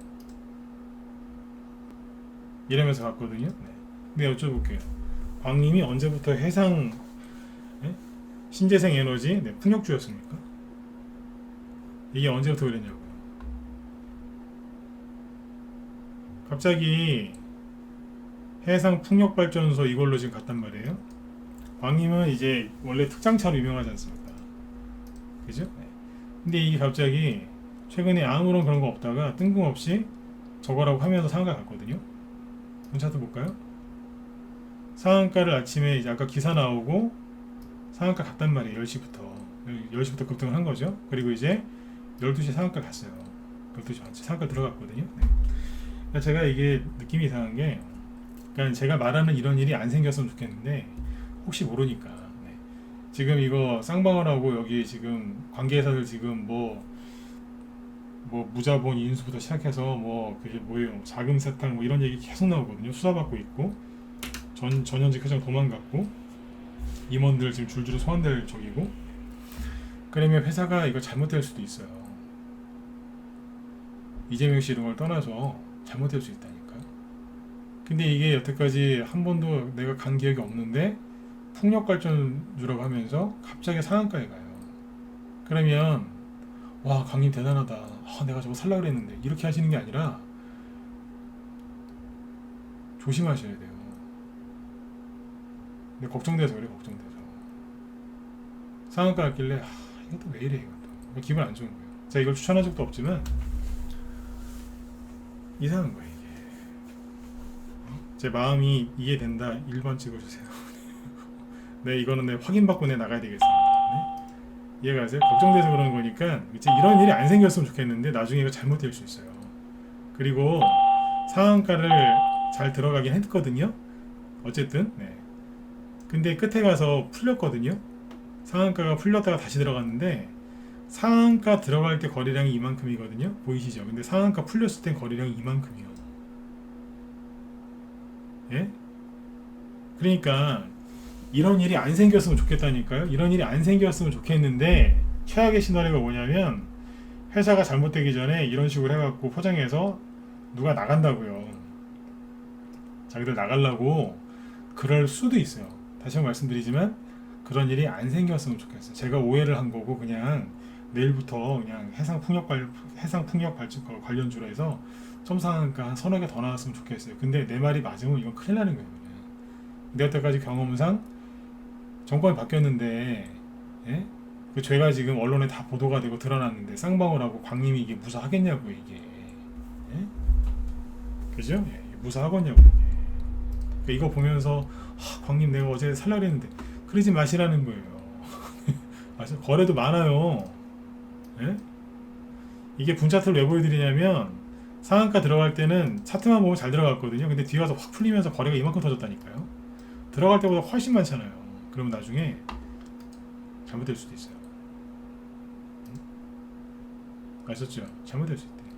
이러면서 갔거든요. 네. 근데 여쭤볼게요. 광림이 언제부터 해상 신재생 에너지 풍력주였습니까? 이게 언제부터 그랬냐고요. 갑자기 해상 풍력발전소 이걸로 지금 갔단 말이에요. 광림은 이제 원래 특장차로 유명하지 않습니까? 그죠? 네. 근데 이게 갑자기 최근에 아무런 그런 거 없다가 뜬금없이 저거라고 하면서 상한가 갔거든요. 차트 볼까요? 상한가를 아침에 이제 아까 기사 나오고 상한가 갔단 말이에요. 10시부터 급등을 한 거죠. 그리고 이제 12시에 상한가 갔어요. 12시 반째 상한가 들어갔거든요. 네. 그러니까 제가 이게 느낌이 이상한 게 그러니까 제가 말하는 이런 일이 안 생겼으면 좋겠는데 혹시 모르니까 네. 지금 이거 쌍방울하고 여기 지금 관계회사들 지금 뭐 무자본 인수부터 시작해서 뭐 그게 뭐예요 자금 세탁 뭐 이런 얘기 계속 나오거든요. 수사받고 있고 전현직 회장 도망갔고 임원들 지금 줄줄이 소환될 적이고 그러면 회사가 이거 잘못될 수도 있어요. 이재명 씨 이런 걸 떠나서 잘못될 수 있다니까. 근데 이게 여태까지 한 번도 내가 간 기억이 없는데 풍력발전주라고 하면서 갑자기 상한가에 가요. 그러면 와 광림 대단하다. 내가 저거 살려고 그랬는데 이렇게 하시는 게 아니라 조심하셔야 돼요. 근데 걱정돼서 그래. 걱정돼서 상한가 갔길래 이것도 왜 이래 이것도 기분 안 좋은 거예요. 제가 이걸 추천한 적도 없지만 이상한 거예요 이게. 제 마음이 이해된다 1번 찍어주세요. 네, 이거는 내 확인받고 내 나가야 되겠습니다. 네? 이해가 가세요? 걱정돼서 그러는 거니까 이제 이런 일이 안 생겼으면 좋겠는데 나중에 이거 잘못될 수 있어요. 그리고 상한가를 잘 들어가긴 했거든요. 어쨌든 네. 근데 끝에 가서 풀렸거든요. 상한가가 풀렸다가 다시 들어갔는데 상한가 들어갈 때 거래량이 이만큼이거든요. 보이시죠? 근데 상한가 풀렸을 땐 거래량이 이만큼이요. 예? 그러니까 이런 일이 안 생겼으면 좋겠다니까요. 이런 일이 안 생겼으면 좋겠는데 최악의 시나리오가 뭐냐면 회사가 잘못되기 전에 이런 식으로 해갖고 포장해서 누가 나간다고요. 자기들 나가려고 그럴 수도 있어요. 다시 한번 말씀드리지만 그런 일이 안 생겼으면 좋겠어요. 제가 오해를 한 거고 그냥 내일부터 그냥 해상풍력 발전 관련주로 해서 점상한가 한 서너 개 더 나왔으면 좋겠어요. 근데 내 말이 맞으면 이건 큰일 나는 거예요. 내 여태까지 경험상 정권이 바뀌었는데 예? 그 죄가 지금 언론에 다 보도가 되고 드러났는데 쌍방울 하고 광님이 이게 무사하겠냐고 이게 예? 그죠? 예, 무사하겠냐고 그러니까 이거 보면서 광님 내가 어제 살라고 했는데 그러지 마시라는 거예요. 거래도 많아요. 예? 이게 분차트를 왜 보여드리냐면 상한가 들어갈 때는 차트만 보면 잘 들어갔거든요. 근데 뒤에 가서 확 풀리면서 거래가 이만큼 터졌다니까요. 들어갈 때보다 훨씬 많잖아요. 그러면 나중에 잘못될 수도 있어요. 아셨죠? 잘못될 수 있대요.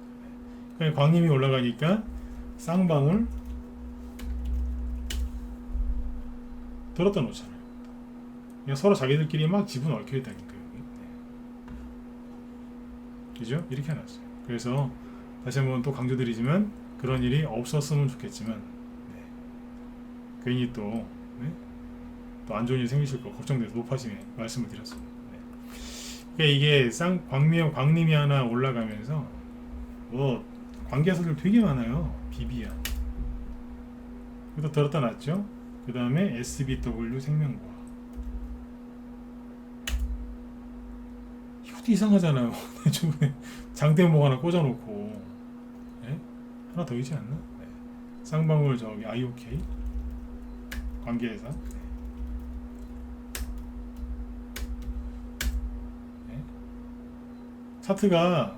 그러니까 광림이 올라가니까 쌍방울 들었다 놓잖아요. 그냥 서로 자기들끼리 막 지분 얽혀 있다니까요. 그죠? 이렇게 해놨어요. 그래서 다시 한번 또 강조드리지만 그런 일이 없었으면 좋겠지만 네. 괜히 또 안 좋은 일이 생기실 거 걱정돼서 높아지게 말씀을 드렸습니다. 네. 그러니까 이게 광림이 하나 올라가면서 뭐 관계사들 되게 많아요. 비비안 그것도 들었다 놨죠. 그 다음에 SBW 생명과 이것도 이상하잖아요. 장대목 하나 꽂아놓고 네? 하나 더 있지 않나? 네. 쌍방울 저기 IOK 관계회사 네. 차트가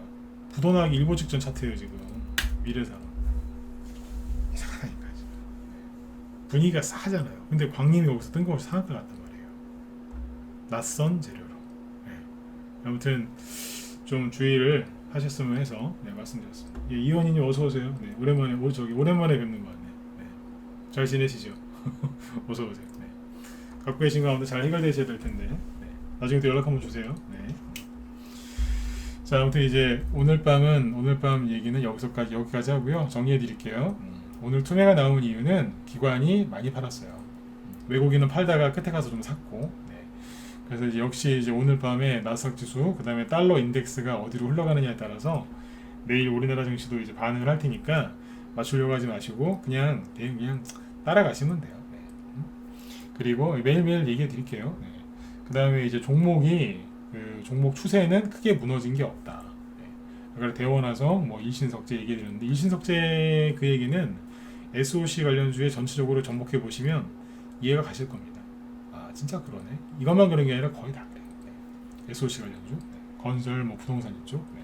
부도나기 일보 직전 차트예요 지금. 미래상 이상하다니까 지금. 분위기가 싸하잖아요. 근데 광림이 여기서 뜬금없이 상한가 같단 말이에요. 낯선 재료로. 네. 아무튼 좀 주의를 하셨으면 해서 네, 말씀드렸습니다. 예, 이원희님 어서 오세요. 네, 오랜만에 오랜만에 뵙는 것 같네요. 네. 잘 지내시죠? 어서 오세요. 네. 갖고 계신 가운데 잘 해결되셔야 될 텐데 네. 나중에 또 연락 한번 주세요. 네. 자, 아무튼 이제 오늘 밤 얘기는 여기까지 하고요. 정리해 드릴게요. 오늘 투매가 나온 이유는 기관이 많이 팔았어요. 외국인은 팔다가 끝에 가서 좀 샀고, 네. 그래서 이제 역시 이제 오늘 밤에 나스닥 지수, 그 다음에 달러 인덱스가 어디로 흘러가느냐에 따라서 내일 우리나라 증시도 이제 반응을 할 테니까 맞추려고 하지 마시고 그냥 따라가시면 돼요. 네. 그리고 매일매일 얘기해 드릴게요. 네. 그 다음에 이제 종목 추세는 크게 무너진 게 없다. 네. 그러니까 대원화성, 뭐 일신석재 얘기해 드렸는데 일신석재 그 얘기는 SOC 관련주에 전체적으로 접목해 보시면 이해가 가실 겁니다. 아 진짜 그러네. 이것만 그런 게 아니라 거의 다 그래요. 네. SOC 관련주, 네. 건설, 뭐 부동산 이쪽. 네.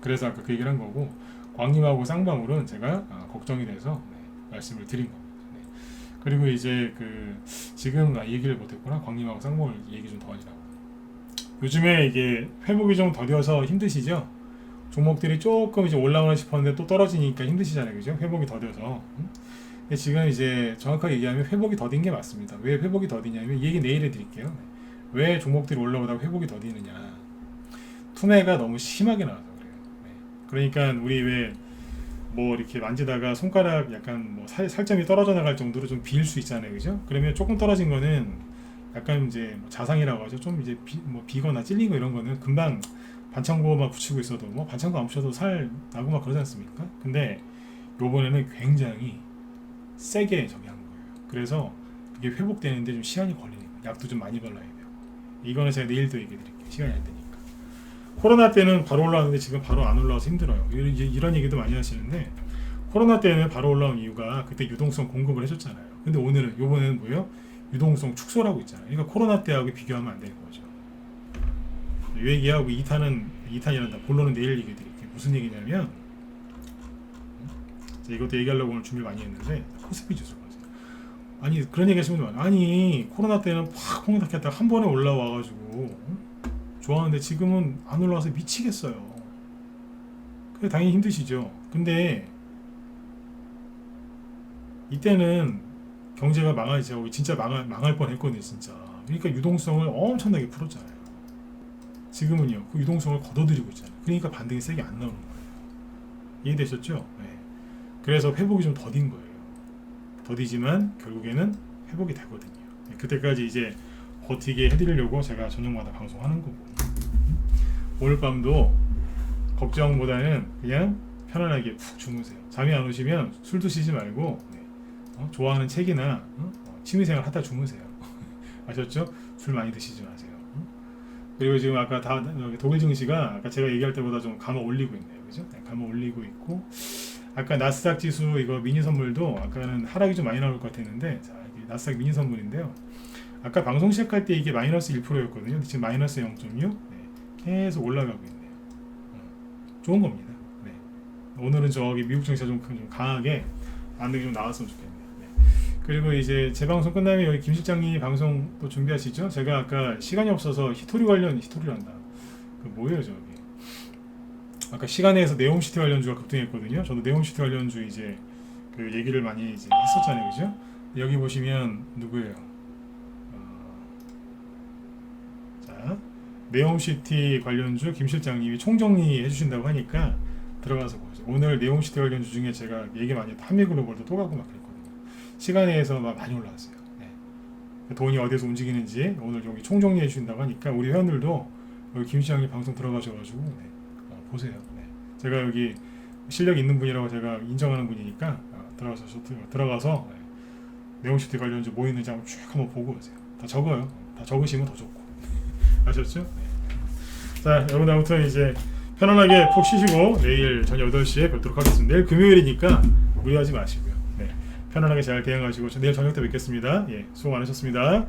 그래서 아까 그 얘기를 한 거고 광림하고 쌍방울은 제가 걱정이 돼서 네. 말씀을 드린 겁니다. 네. 그리고 이제 지금 얘기를 못했구나. 광림하고 쌍방울 얘기 좀 더 하시라고. 요즘에 이게 회복이 좀 더뎌서 힘드시죠? 종목들이 조금 이제 올라오나 싶었는데 또 떨어지니까 힘드시잖아요, 그죠? 회복이 더뎌서. 근데 지금 이제 정확하게 얘기하면 회복이 더딘 게 맞습니다. 왜 회복이 더디냐면 이 얘기 내일 해드릴게요. 왜 종목들이 올라오다가 회복이 더디느냐? 투매가 너무 심하게 나와서 그래요. 네. 그러니까 우리 왜 뭐 이렇게 만지다가 손가락 약간 뭐 살점이 떨어져 나갈 정도로 좀 비일 수 있잖아요, 그죠? 그러면 조금 떨어진 거는 약간 이제 뭐 자상이라고 하죠. 좀 이제 비거나 찔린 거 이런 거는 금방 반창고만 붙이고 있어도 뭐 반창고 안 붙여도 살 나고 막 그러지 않습니까? 근데 요번에는 굉장히 세게 저기 한 거예요. 그래서 그게 회복되는데 좀 시간이 걸리니까 약도 좀 많이 발라야 돼요. 이거는 제가 내일도 얘기해 드릴게요. 시간이 안 되니까. 코로나 때는 바로 올라왔는데 지금 바로 안 올라와서 힘들어요. 이런 얘기도 많이 하시는데 코로나 때는 바로 올라온 이유가 그때 유동성 공급을 해줬잖아요. 근데 오늘은 요번에는 뭐예요? 유동성 축소라고 있잖아요. 그러니까 코로나 때하고 비교하면 안 되는 거죠. 이 얘기하고 2탄이란다. 본론은 내일 얘기 드릴게요. 무슨 얘기냐면 이것도 얘기하려고 오늘 준비 많이 했는데 코스피 지수. 아니 그런 얘기 하시는 분들 많아요. 아니 코로나 때는 팍 홍닥했다가 한 번에 올라와가지고 좋아하는데 지금은 안 올라와서 미치겠어요. 그래 당연히 힘드시죠. 근데 이때는 경제가 망하지, 진짜 망할 뻔했거든요, 진짜. 그러니까 유동성을 엄청나게 풀었잖아요. 지금은요, 그 유동성을 걷어들이고 있잖아요. 그러니까 반등이 세게 안 나오는 거예요. 이해되셨죠? 네. 그래서 회복이 좀 더딘 거예요. 더디지만 결국에는 회복이 되거든요. 네. 그때까지 이제 버티게 해드리려고 제가 저녁마다 방송하는 거고. 오늘 밤도 걱정보다는 그냥 편안하게 푹 주무세요. 잠이 안 오시면 술 드시지 말고 좋아하는 책이나 취미생활 하다 주무세요. 아셨죠? 술 많이 드시지 마세요. 그리고 지금 아까 독일 증시가 아까 제가 얘기할 때보다 좀 감아 올리고 있네요. 그죠? 네, 감아 올리고 있고 아까 나스닥 지수 이거 미니 선물도 아까는 하락이 좀 많이 나올 것 같았는데 자, 이게 나스닥 미니 선물인데요. 아까 방송 시작할 때 이게 마이너스 1%였거든요. 지금 마이너스 0.6 네, 계속 올라가고 있네요. 좋은 겁니다. 네. 오늘은 저기 미국 증시가 좀 강하게 반등이 좀 나왔으면 좋겠네요. 네. 그리고 이제 제 방송 끝나면 여기 김 실장님 방송 또 준비하시죠? 제가 아까 시간이 없어서 히토리란다. 그 뭐예요 저기? 아까 시간에서 네옴시티 관련주가 급등했거든요. 저도 네옴시티 관련주 이제 그 얘기를 많이 이제 했었잖아요, 그죠? 여기 보시면 누구예요? 자, 네옴시티 관련주 김 실장님이 총정리 해주신다고 하니까 들어가서 보죠. 오늘 네옴시티 관련주 중에 제가 얘기 많이 했던 한미글로벌도 또 가고 막 그랬거든요. 시간에서 막 많이 올라왔어요. 네. 돈이 어디서 움직이는지 오늘 여기 총정리해 주신다고 하니까 우리 회원들도 여기 김 실장님 방송 들어가셔가지고 네. 보세요. 네. 제가 여기 실력 있는 분이라고 제가 인정하는 분이니까 들어가서 네. 네옴시티 관련주 뭐 있는지 한번 쭉 한번 보고 오세요. 다 적어요. 다 적으시면 더 좋고. 아셨죠? 네. 자, 여러분 아무튼 이제 편안하게 푹 쉬시고 내일 저녁 8시에 뵙도록 하겠습니다. 내일 금요일이니까 무리하지 마시고요. 네. 편안하게 잘 대응하시고 내일 저녁 때 뵙겠습니다. 예, 수고 많으셨습니다.